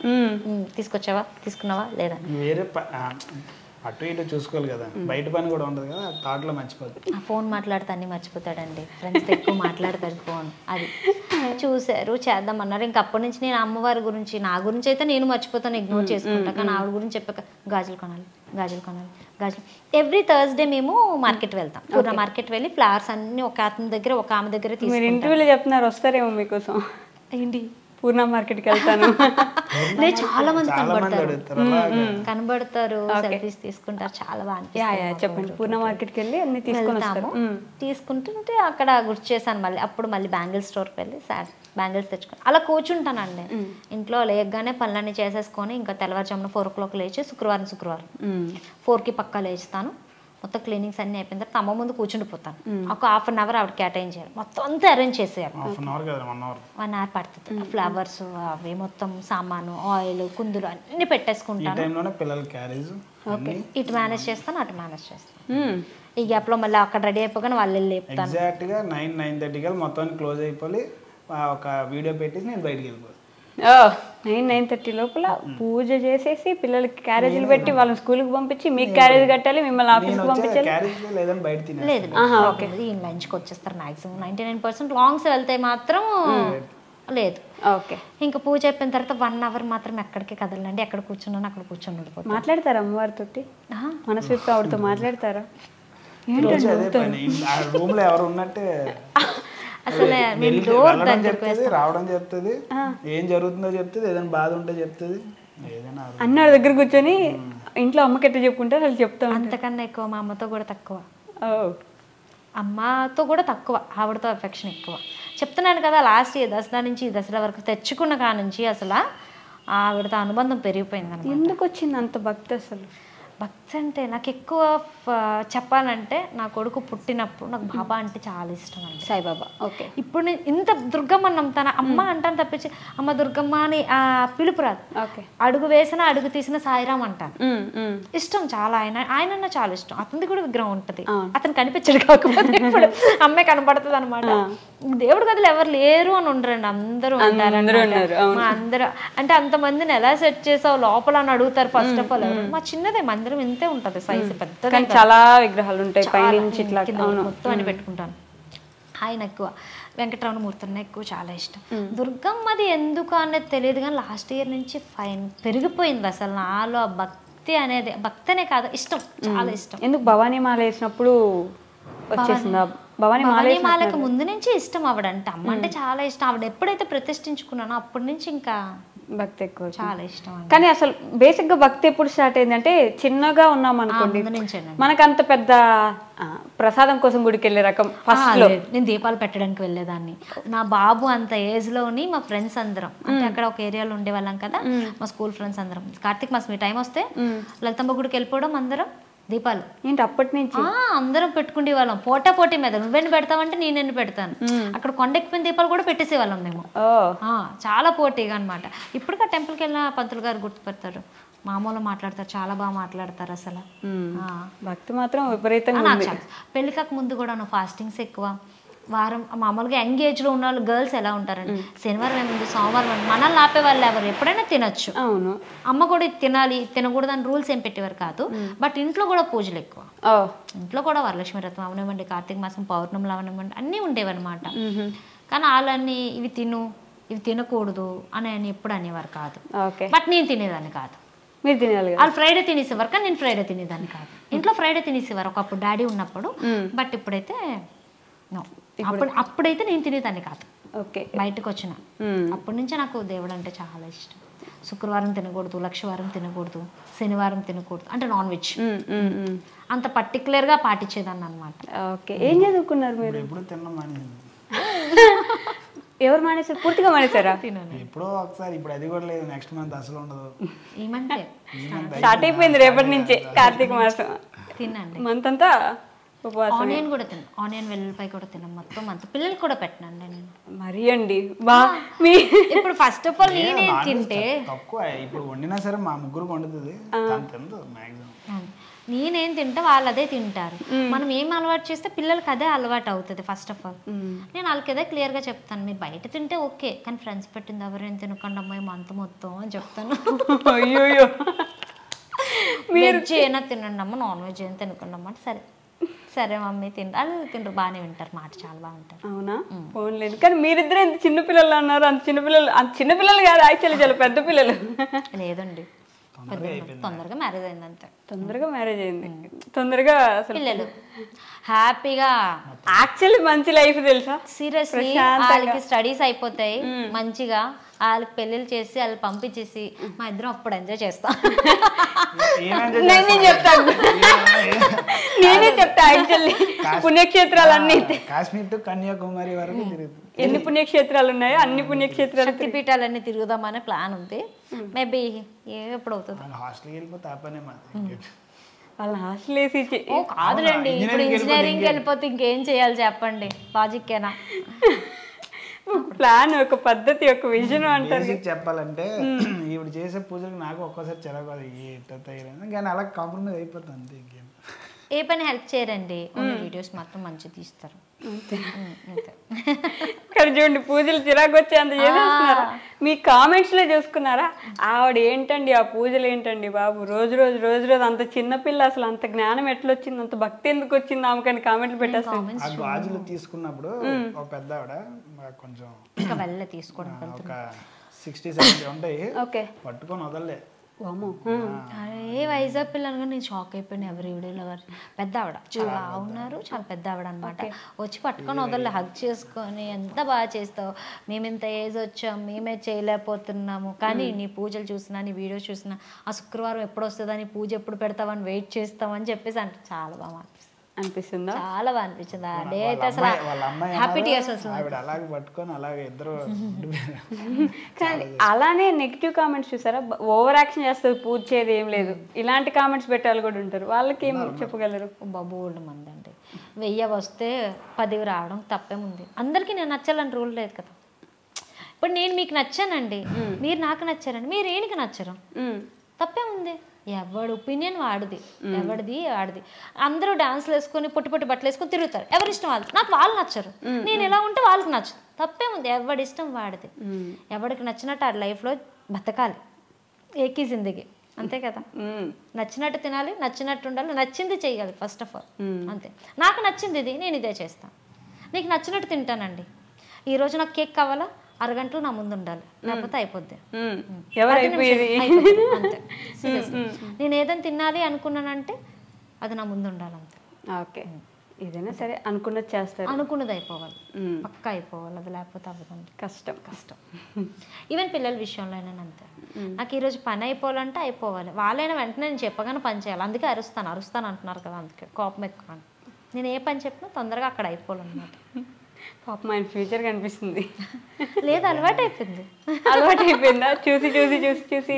తీసుకొచ్చావా, తీసుకున్నావా లేదా, వేరే అటు ఇటు చూసుకోవాలి కదా, బయట పని కూడా ఉండదు కదా, థాట్లో మర్చిపోతుంది. ఆ ఫోన్ మాట్లాడితే అన్ని మర్చిపోతాడండి, ఫ్రెండ్స్తో ఎక్కువ మాట్లాడతాడు ఫోన్. అది చూశారు, చేద్దామన్నారు. ఇంక అప్పటి నుంచి నేను అమ్మవారి గురించి, నా గురించి అయితే నేను మర్చిపోతాను, ఇగ్నోర్ చేసుకుంటా. కానీ ఆవిడ గురించి చెప్పాక గాజులు కొనాలి. ఎవ్రీ థర్స్డే మేము మార్కెట్ వెళ్తాం, పూర్ణ మార్కెట్ వెళ్ళి ఫ్లవర్స్ అన్ని ఒక అతని దగ్గర ఒక ఆమె దగ్గర తీసుకుంటాం. ఇంటర్వ్యూలో చెప్తున్నారు, వస్తారేమో మీకోసం. ఏంటి పూర్ణ మార్కెట్కి వెళ్తాను. చాలా మంది కనబడతారు, సెల్ఫీస్ తీసుకుంటారు, చాలా బాగా. చెప్పండి, పూర్ణ మార్కెట్కి వెళ్ళి అన్ని తీసుకుంటాము. తీసుకుంటుంటే అక్కడ గుర్తు చేశాను మళ్ళీ. అప్పుడు మళ్ళీ బ్యాంగిల్ స్టోర్కి వెళ్ళి బ్యాంగిల్స్ తెచ్చుకొని అలా కూర్చుంటానండి. ఇంట్లో లేయగానే పనులన్నీ చేసేసుకొని ఇంకా తెల్లవారుజామున 4 o'clock లేచి శుక్రవారం 4కి పక్కా లేచుతాను. మొత్తం క్లీనింగ్స్ అన్నీ అయిపోయిన తర్వాత అమ్మ ముందు కూర్చుండిపోతాను. ఒక 1/2 hour ఆవిడ కేటాయించారు, మొత్తం అంతా అరేంజ్ చేసేయాలి. 1 hour పడుతుంది. ఫ్లవర్స్ అవి మొత్తం సామాను, ఆయిల్, కుందులు అన్ని పెట్టేసుకుంటాను. ఇటు మేనేజ్ చేస్తాను, అటు మేనేజ్ చేస్తాను. ఈ గ్యాప్లో మళ్ళీ అక్కడ రెడీ అయిపోగానే వాళ్ళు వెళ్ళి లేపుతాను. ఎగ్జాక్ట్గా 9-9:30 మొత్తం క్లోజ్ అయిపోయి ఒక వీడియో పెట్టేసి నేను బయటికి వెళ్ళిపోతాను. 9-9:30 లోపల పూజ చేసేసి పిల్లలకి క్యారేజీలు పెట్టి వాళ్ళని స్కూల్కి పంపించి మీకు క్యారేజ్ కట్టాలి, మిమ్మల్ని ఆఫీస్కి పంపించాలి. లేదు, లంచ్కి వచ్చేస్తారు మ్యాక్సిమం. 99% లాంగ్స్ వెళ్తే మాత్రం లేదు. ఓకే, ఇంకా పూజ అయిపోయిన తర్వాత 1 hour మాత్రం ఎక్కడికి కదలండి, ఎక్కడ కూర్చున్నాను అక్కడ కూర్చొని ఉండిపోతాను. మాట్లాడతారా అమ్మవారితో? మనసు ఆవిడతో మాట్లాడతారా? రూమ్ లో ఎవరు ఉన్నట్టే అసలు రావడం చెప్తుంది, ఏం జరుగుతుందో చెప్తుంది, ఏదైనా బాధ ఉంటే చెప్తుంది. అన్న దగ్గర కూర్చొని ఇంట్లో అమ్మకి ఎట్లా చెప్పుకుంటారు వాళ్ళు చెప్తాం. అంతకన్నా ఎక్కువ మా అమ్మతో కూడా తక్కువ, అమ్మతో కూడా తక్కువ, ఆవిడతో ఎఫెక్షన్ ఎక్కువ. చెప్తున్నాను కదా, లాస్ట్ ఇయర్ దసరా నుంచి దసరా వరకు తెచ్చుకున్న కాడ నుంచి అసలు ఆవిడతో అనుబంధం పెరిగిపోయింది. ఎందుకు వచ్చింది అంత భక్తి? అసలు భక్తి అంటే నాకు ఎక్కువ చెప్పాలంటే నా కొడుకు పుట్టినప్పుడు నాకు బాబా అంటే చాలా ఇష్టం అండి. సాయిబాబా. ఓకే. ఇప్పుడు నేను ఇంత దుర్గమ్మ నమ్ముతాను, అమ్మ అంటాను తప్పించి అమ్మ దుర్గమ్మ అని పిలుపు రాదు. ఓకే. అడుగు వేసిన అడుగు తీసిన సాయిరామ్ అంటాను. ఇష్టం చాలా, ఆయన చాలా ఇష్టం. అతనిది కూడా విగ్రహం ఉంటుంది, అతను కనిపించడు, కాకపోతే ఇప్పుడు అమ్మే కనపడుతుంది అనమాట. దేవుడి గదిలో ఎవరు లేరు అని ఉండరండి, అందరూ ఉంటారు. అందరూ అంటే అంతమందిని ఎలా సెట్ చేసావు లోపల అని అడుగుతారు ఫస్ట్ ఆఫ్ ఆల్. మా చిన్నదే మందిరం ఇంతే ఉంటది సైజు, పెద్దగా చాలా విగ్రహాలు ఉంటాయి పైనుంచి ఇట్లా మొత్తం అని పెట్టుకుంటాను. ఆయన ఎక్కువ వెంకటరమణ మూర్తి ఎక్కువ చాలా ఇష్టం. దుర్గమ్మది ఎందుకు అనేది తెలియదు కానీ లాస్ట్ ఇయర్ నుంచి పెరిగిపోయింది అసలు నాలో భక్తి అనేది. భక్తి అనే కాదు, ఇష్టం, చాలా ఇష్టం. ఎందుకు భవానీ మాల వేసినప్పుడు వచ్చేసిందా? భవానీ మాలకు ముందు నుంచి ఇష్టం ఆవిడంటే, అమ్మ అంటే చాలా ఇష్టం. ఆవిడ ఎప్పుడైతే ప్రతిష్ఠించుకున్నానో అప్పటి నుంచి ఇంకా భక్తి ఎక్కువ, చాలా ఇష్టం. కానీ అసలు బేసిక్ గా భక్తి ఎప్పుడు స్టార్ట్ అయిందంటే చిన్నగా ఉన్నాం అనుకోండి, మనకు అంత పెద్ద ప్రసాదం కోసం గుడికి వెళ్ళే రకం ఫస్ట్ లో. నేను దీపాలు పెట్టడానికి వెళ్ళేదాన్ని. నా బాబు అంత ఏజ్ లోని మా ఫ్రెండ్స్ అందరం అంటే అక్కడ ఒక ఏరియాలో ఉండేవాళ్ళం కదా, మా స్కూల్ ఫ్రెండ్స్ అందరం కార్తీక మాసం ఈ టైం వస్తే లలితమ్మ గుడికి వెళ్ళిపోవడం, అందరం దీపాలు ఏంటి అప్పటి నుంచి అందరం పెట్టుకునే వాళ్ళం. పోటీ మీద నువ్వెన్ని పెడతావంటే నేనెన్ని పెడతాను. అక్కడ కొండెక్కిపోయిన దీపాలు కూడా పెట్టేసేవాళ్ళం మేము, చాలా పోటీగా అనమాట. ఇప్పటికీ ఆ టెంపుల్కి వెళ్ళిన పంతులు గారు గుర్తుపెడతారు, మామూలు మాట్లాడతారు, చాలా బాగా మాట్లాడతారు అసలు. భక్తి మాత్రం విపరీతంగా. పెళ్లి కాక ముందు కూడా ఫాస్టింగ్స్ ఎక్కువ. వారం మామూలుగా యంగ్ ఏజ్ లో ఉన్న వాళ్ళు గర్ల్స్ ఎలా ఉంటారండి, శనివారం ఏముంది సోమవారం ఏముంది, మనల్ని ఆపే వాళ్ళు ఎవరు, ఎప్పుడైనా తినొచ్చు. అవును. అమ్మ కూడా తినాలి తినకూడదు అని రూల్స్ ఏం పెట్టేవారు కాదు. బట్ ఇంట్లో కూడా పూజలు ఎక్కువ. ఇంట్లో కూడా వరలక్ష్మి వ్రతం అవనివ్వండి, కార్తీక మాసం పౌర్ణములు అవనివ్వండి, అన్నీ ఉండేవన్నమాట. కానీ వాళ్ళని ఇవి తిను ఇవి తినకూడదు అని ఎప్పుడు అనేవారు కాదు. బట్ నేను తినేదాన్ని కాదు. మీరు తినాలి, వాళ్ళు ఫ్రైడే తినేసేవారు కానీ నేను ఫ్రైడే తినేదాన్ని కాదు. ఇంట్లో ఫ్రైడే తినేసేవారు ఒకప్పుడు డాడీ ఉన్నప్పుడు. బట్ ఇప్పుడైతే అప్పుడైతే నేను తినేదాన్ని కాదు. ఓకే. బయటకు వచ్చిన అప్పటి నుంచి నాకు దేవుడు అంటే చాలా ఇష్టం. శుక్రవారం తినకూడదు, లక్షవారం తినకూడదు, శనివారం తినకూడదు, అంటే నాన్ వెజ్ అంత పర్టికులర్ గా పాటించేదాన్ని అనమాట. ఓకే. ఏం చదువుకున్నారు మీరు? ఎవరు మానేసారు? పూర్తిగా మానేసారా? ఎప్పుడో ఒకసారి, ఇప్పుడు అది కూడా లేదు. నెక్స్ట్ మంత్ అసలు ఉండదు. ఈ మంత్ స్టార్ట్ అయిపోయింది రేపటి నుంచే కార్తీక మాసం. తినండి మంత్ అంతా. ఆనియన్ కూడా తిన్నాను, ఆనియన్ వెల్లుల్లిపాయ కూడా తిన్నాను, మొత్తం అంతా పిల్లలకి కూడా పెట్టినండి నేను. మరీ అండి బా మీ ఇప్పుడు ఫస్ట్ ఆఫ్ ఆల్ నేనే తింటే తక్కువ, ఇప్పుడు వండినా సరే మా ముగ్గురు వండుతుంది, నేనేం తింటే వాళ్ళు అదే తింటారు. మనం ఏం అలవాటు చేస్తే పిల్లలకి అదే అలవాటు అవుతుంది ఫస్ట్ ఆఫ్ ఆల్. నేను వాళ్ళకి అదే క్లియర్గా చెప్తాను, మీరు బయట తింటే ఓకే కానీ ఫ్రెండ్స్ పెట్టింది ఎవరైనా తినకుండా అమ్మాయి మంత మొత్తం అని చెప్తాను. అయ్యో, వెజ్ అయినా తినండి అమ్మ, నాన్ వెజ్ అయినా తినకుండా అమ్మ. సరే సరే మమ్మీ తింటారు, వాళ్ళు తింటారు, బాగానే వింటారు, మాట చాలా బాగుంటారు. అవునా? ఫోన్ లేదు కానీ మీరిద్దరు ఎంత చిన్నపిల్లలు అన్నారు. అంత చిన్నపిల్లలు కాదు, యాక్చువల్లీ చాలా పెద్ద పిల్లలు. లేదండి, తొందరగా మ్యారేజ్ అయింది అంతే. తొందరగా మ్యారేజ్ అయింది, తొందరగా అసలు పిల్లలు హ్యాపీగా. యాక్చువల్లీ మంచి లైఫ్ తెలుసా, సీరియస్లీ. వాళ్ళకి స్టడీస్ అయిపోతాయి మంచిగా, వాళ్ళకి పెళ్ళిళ్ళు చేసి వాళ్ళు పంపించేసి మా ఇద్దరం అప్పుడు ఎంజాయ్ చేస్తాం. నేనే చెప్తా యాక్చువల్లీ పుణ్యక్షేత్రాలన్నీ కాశ్మీర్ టు కన్యాకుమారి వరకు ఎన్ని పుణ్యక్షేత్రాలు ఉన్నాయో అన్ని పుణ్యక్షేత్రాలు శక్తిపీఠాలన్నీ తిరుగుదామనే ప్లాన్ ఉంది. మేబీ ఎప్పుడు అవుతుంది. హాస్టల్కి వెళ్ళిపోతే ఆ పనే వాళ్ళ హాస్టల్ వేసి కాదులేండి, ఇప్పుడు ఇంజనీరింగ్ వెళ్ళిపోతే ఇంకేం చేయాలి చెప్పండి, లాజిక్కేనా? ప్లాన్, ఒక పద్ధతి, ఒక విజన్ అంటారు. చెప్పాలంటే ఇప్పుడు చేసే పూజలకు నాకు ఒక్కోసారి చెరగదు, కానీ అలా కాంప్రమైజ్ అయిపోతుంది అంతే. ఇంకేం ఏ పని హెల్ప్ చేయరండి, వీడియోస్ మాత్రం మంచిగా తీస్తారు. కానీ చూడండి పూజలు చిరాకు వచ్చి అంత చేసేస్తున్నారు. మీ కామెంట్స్ లో చూసుకున్నారా, ఆవిడ ఏంటండి ఆ పూజలు ఏంటండి బాబు, రోజు రోజు అంత చిన్నపిల్ల, అసలు అంత జ్ఞానం ఎట్లా వచ్చింది, అంత భక్తి ఎందుకు వచ్చింది ఆమెకని కామెంట్లు పెట్టేస్తాను. ఆ గాజులు తీసుకున్నప్పుడు ఒక పెద్ద ఆవిడ కొంచెం తీసుకోవడం ఒక 60-70 ఉంటాయి, పట్టుకొని వదలలే. అరే వైజాగ్ పిల్లలు నేను షాక్ అయిపోయాను. ఎవరి వీడియోలో పెద్ద ఆవిడ, చాలా ఉన్నారు, చాలా పెద్ద ఆవిడ అనమాట. వచ్చి పట్టుకొని వదలలే, హగ్ చేసుకొని ఎంత బాగా చేస్తావు, మేము ఇంత ఏజ్ వచ్చాం, మేమే చేయలేకపోతున్నాము, కానీ నీ పూజలు చూసినా నీ వీడియోస్ చూసినా ఆ శుక్రవారం ఎప్పుడు వస్తుందా, నీ పూజ ఎప్పుడు పెడతావని వెయిట్ చేస్తామని చెప్పేసి అంటే చాలా బాగా అనిపిస్తుంది. అనిపిస్తుందా? చాలా బాగా అనిపించింది ఆ డే అయితే అసలు వాళ్ళ అమ్మాయి హ్యాపీ టీయర్స్ వస్తుంది. ఆవిడ అలాగే పట్టుకొని అలాగే ఇద్దరు కానీ అలానే నెగిటివ్ కామెంట్స్ చూసారా? ఓవర్ యాక్షన్ చేస్తుంది, పూర్చేది ఏం లేదు, ఇలాంటి కామెంట్స్ పెట్టాలి కూడా ఉంటారు. వాళ్ళకి ఏం చెప్పగలరు? బోల్డ్ మంది అండి. 1000 వస్తే 10 రావడం తప్పేముంది. అందరికీ నేను నచ్చాలని రూల్ లేదు కదా. ఇప్పుడు నేను మీకు నచ్చానండి, మీరు నాకు నచ్చారండి, మీరు ఏనికి నచ్చరు, తప్పేముంది? ఎవడి ఒపీనియన్ వాడిది, ఎవడిది వాడిది. అందరూ డాన్స్లు వేసుకొని పొట్టి పొట్టి బట్టలు వేసుకొని తిరుగుతారు, ఎవరి ఇష్టం వాళ్ళు. నాకు వాళ్ళు నచ్చరు, నేను ఎలా ఉంటే వాళ్ళకి నచ్చదు, తప్పేముంది? ఎవడి ఇష్టం వాడిది. ఎవడికి నచ్చినట్టు ఆ లైఫ్లో బతకాలి, ఏకీ జిందగీ, అంతే కదా. నచ్చినట్టు తినాలి, నచ్చినట్టు ఉండాలి, నచ్చింది చెయ్యాలి ఫస్ట్ ఆఫ్ ఆల్, అంతే. నాకు నచ్చింది ఇది, నేను ఇదే చేస్తాను. నీకు నచ్చినట్టు తింటానండి. ఈరోజు నాకు కేక్ కావాలా, అరగంటలో నా ముందు ఉండాలి, లేకపోతే అయిపోద్ది. అంతే. నేను ఏదైనా తినాలి అనుకున్నానంటే అది నా ముందు ఉండాలి, అంతే. ఓకే, ఏదైనా సరే అనుకున్నది చేస్తారు, అనుకున్నది అయిపోవాలి, పక్కా అయిపోవాలి, అది లేకపోతే అవ్వదండి. కష్టం. ఈవెన్ పిల్లల విషయంలో అయినా అంతే. నాకు ఈరోజు పని అయిపోవాలంటే అయిపోవాలి, వాళ్ళైనా వెంటనే నేను చెప్పగానే పని చేయాలి. అందుకే అరుస్తాను అంటున్నారు కదా, అందుకే కోపం ఎక్కువ. నేను ఏ పని చెప్పినా తొందరగా అక్కడ అయిపోవాలన్నమాట. పాపం ఆయన ఫ్యూచర్ కనిపిస్తుంది. లేదు, అలవాటు అయిపోయింది. అలవాటు అయిపోయిందా? చూసి చూసి చూసి చూసి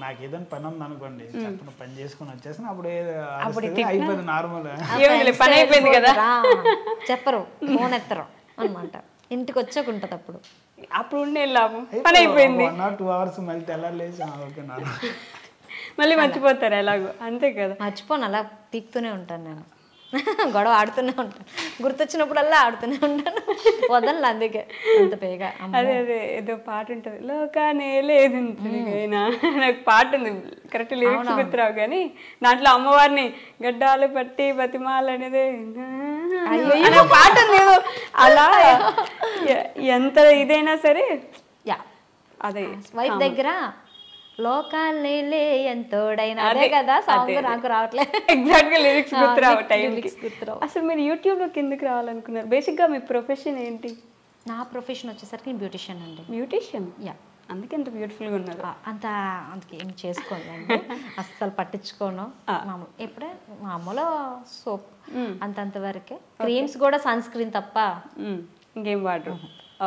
నాకు ఏదైనా పని ఉంది అనుకోండి, చెప్పిన పని చేసుకుని వచ్చేసిన అప్పుడు అయిపోయింది నార్మల్. పని అయిపోయింది కదా, చెప్పరు, ఫోన్ ఎత్తరు అనమాట. ఇంటికి వచ్చాక ఉంటుంది అప్పుడు. అప్పుడు ఉండే లాభం, పని అయిపోయింది. 1 or 2 hours మళ్ళీ తెల్లారలేసి ఓకే నార్మల్. మళ్ళీ మర్చిపోతారు ఎలాగో, అంతే కదా. మర్చిపోను, అలా పీక్తూనే ఉంటాను నేను, గొడవ ఆడుతూనే ఉంటాను, గుర్తొచ్చినప్పుడల్లా ఆడుతూనే ఉంటాను, వదలను. అందుకే అంత పేగా. అదే ఏదో పాట ఉంటుంది, లోకానే లేదు నాకు పాట ఉంది, కరెక్ట్ లిరిక్స్ గుర్తురావు కానీ దాంట్లో అమ్మవారిని గడ్డాలు పట్టి బతిమాలు అనేది పాట ఉంది. అలా ఎంత ఇదైనా సరే అదే వైఫ్ దగ్గర లోకాలే ఎంతోడైనా, అదే కదా సాంగ్. నాకు రావట్లేదు ఎగ్జాక్ట్ గా లిరిక్స్ గుర్తురావు టైంకి. అసలు మీరు యూట్యూబ్ లోకి ఎందుకు రావాలనుకున్నారు? బేసిక్ గా మీ ప్రొఫెషన్ ఏంటి? నా ప్రొఫెషన్ వచ్చేసరికి బ్యూటిషియన్ అండి. బ్యూటిషియన్? యా, అందుకే ఎంత బ్యూటిఫుల్గా ఉన్నారు. అందుకే ఏం చేసుకోవాలండి, అస్సలు పట్టించుకోను. మామూలు ఎప్పుడే మామూలు సోప్ అంతంత వరకే, క్రీమ్స్ కూడా సన్ స్క్రీన్ తప్ప ఇంకేం వాడరు.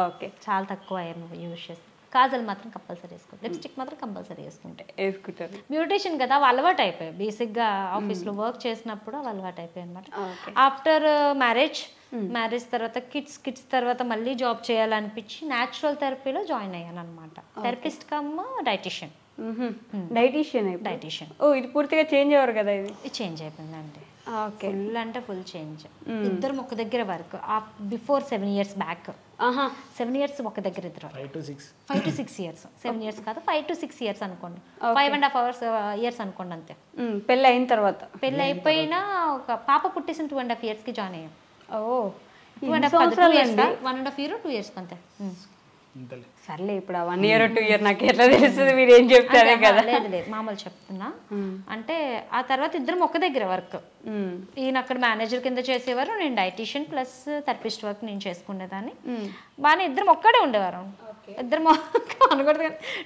ఓకే, చాలా తక్కువ యూజ్ చేస్తాను. కాజల్ మాత్రం కంపల్సరీ వేసుకుంటారు, లిప్స్టిక్ మాత్రం కంపల్సరీ వేసుకుంటారు. బ్యూటిషియన్ కదా, అలవాటు అయిపోయాయి. బేసిక్గా ఆఫీస్లో వర్క్ చేసినప్పుడు అలవాటు అయిపోయాయి అనమాట. ఆఫ్టర్ మ్యారేజ్ తర్వాత కిడ్స్ తర్వాత మళ్ళీ జాబ్ చేయాలనిపించి న్యాచురల్ థెరపీలో జాయిన్ అయ్యాను అనమాట. Therapist cum dietician. డైటీషియన్. ఓ, ఇది పూర్తిగా చేంజ్ అవ్వరు కదా? ఇది చేంజ్ అయిపోయిందండి, ఫుల్ అంటే ఫుల్ చేంజ్. ఇద్దరు ఒక దగ్గర work before 7 years back. 7 years ఒక దగ్గర ఇద్దరు. 5 to 6 years. 7 years కాదు, 5 to 6 years అనుకోండి. 5.5 years అనుకోండి, అంతే. పెళ్ళి అయిన తర్వాత, పెళ్ళి అయిపోయినా ఒక పాప పుట్టేసిన 2.5 years జాయిన్ అయ్యాం. 2.5 years, 1.5 year 2 years అంతే. సర్లే, ఇప్పుడు 1 year 2 year నాకు ఎట్లా తెలుస్తుంది? మీరు ఏం చెప్తారే కదా. లేదు మామూలు చెప్తున్నా. అంటే ఆ తర్వాత ఇద్దరం ఒక దగ్గర వర్క్. ఈయన అక్కడ మేనేజర్ కింద చేసేవారు, నేను డైటీషియన్ ప్లస్ థెరపిస్ట్ వర్క్ నేను చేసుకునేదాన్ని. బాగానే ఇద్దరం ఒక్కడే ఉండేవారు. ఇద్దరం అనకూడదు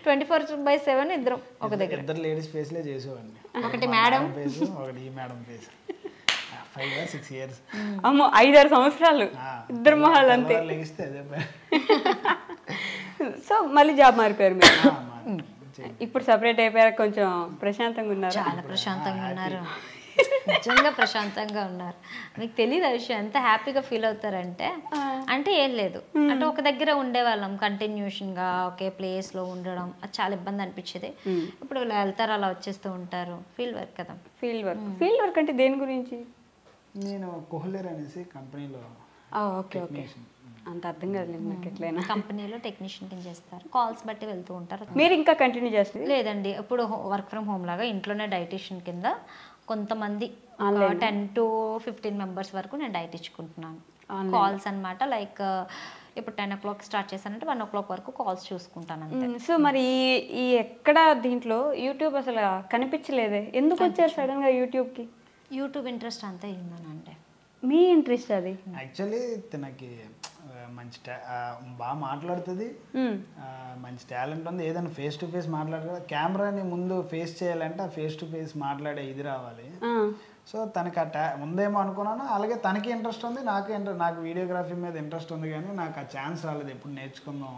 కానీ 24/7 ఇద్దరం ఒక దగ్గర. ఇద్దరు లేడీస్ ఫేస్ లే చేసేవాడిని, ఒకటి మేడం ఫేస్, ఒకటి ఈ మేడం ఫేస్. 5 or 6 years. అమ్మో, 5-6 సంవత్సరాలు ఇద్దరు మొహాలు అంతే. సో మళ్ళీ జాబ్ మారిపోయారు మీరు. ఇప్పుడు సపరేట్ అయిపోయారు, కొంచెం ప్రశాంతంగా ఉన్నారు. చాలా ప్రశాంతంగా ఉన్నారు, నిజంగా ప్రశాంతంగా ఉన్నారు. మీకు తెలియదు ఆ విషయం, ఎంత హ్యాపీగా ఫీల్ అవుతారంటే. అంటే ఏం లేదు, అంటే ఒక దగ్గర ఉండేవాళ్ళం కంటిన్యూషన్గా ఒకే ప్లేస్లో ఉండడం, అది చాలా ఇబ్బంది అనిపించేది. ఇప్పుడు వెళ్తారు, అలా వచ్చేస్తూ ఉంటారు. ఫీల్డ్ వర్క్ కదా. ఫీల్డ్ వర్క్ అంటే దేని గురించి? నేను కోహ్లేర్ అనేసి కంపెనీలో. ఓకే, అంత అర్థం కాదులేదు నాకు. ఎట్లయినా కంపెనీలో టెక్నీషియన్ కింద చేస్తారు, కాల్స్ బట్టి వెళ్తూ ఉంటారు. మీరు ఇంకా కంటిన్యూ చేస్తారు? లేదండి, ఇప్పుడు వర్క్ ఫ్రమ్ హోమ్ లాగా ఇంట్లోనే డైటీషియన్ కింద కొంతమంది 10 to 15 members వరకు నేను డైట్ ఇచ్చుకుంటున్నాను. కాల్స్ అనమాట. లైక్ ఇప్పుడు 10 o'clock స్టార్ట్ చేశానంటే 1 o'clock వరకు కాల్స్ చూసుకుంటాను అంతే. సో మరి ఈ ఎక్కడ దీంట్లో యూట్యూబ్ అసలు కనిపించలేదే, ఎందుకు వచ్చారు సడన్ గా యూట్యూబ్కి? యూట్యూబ్ ఇంట్రెస్ట్ అంతా ఏందనంటే, మీ ఇంట్రెస్ట్ అది. యాక్చువల్లీ తనకి మంచి బాగా మాట్లాడుతుంది, మంచి టాలెంట్ ఉంది. ఏదైనా ఫేస్ టు ఫేస్ మాట్లాడదు. కెమెరాని ముందు ఫేస్ చేయాలంటే ఆ ఫేస్ టు ఫేస్ మాట్లాడే ఇది రావాలి. సో తనకి ఉందేమో అనుకున్నాను. అలాగే తనకి ఇంట్రెస్ట్ ఉంది, నాకు వీడియోగ్రఫీ మీద ఇంట్రెస్ట్ ఉంది, కానీ నాకు ఆ ఛాన్స్ రాలేదు ఎప్పుడు నేర్చుకుందాం.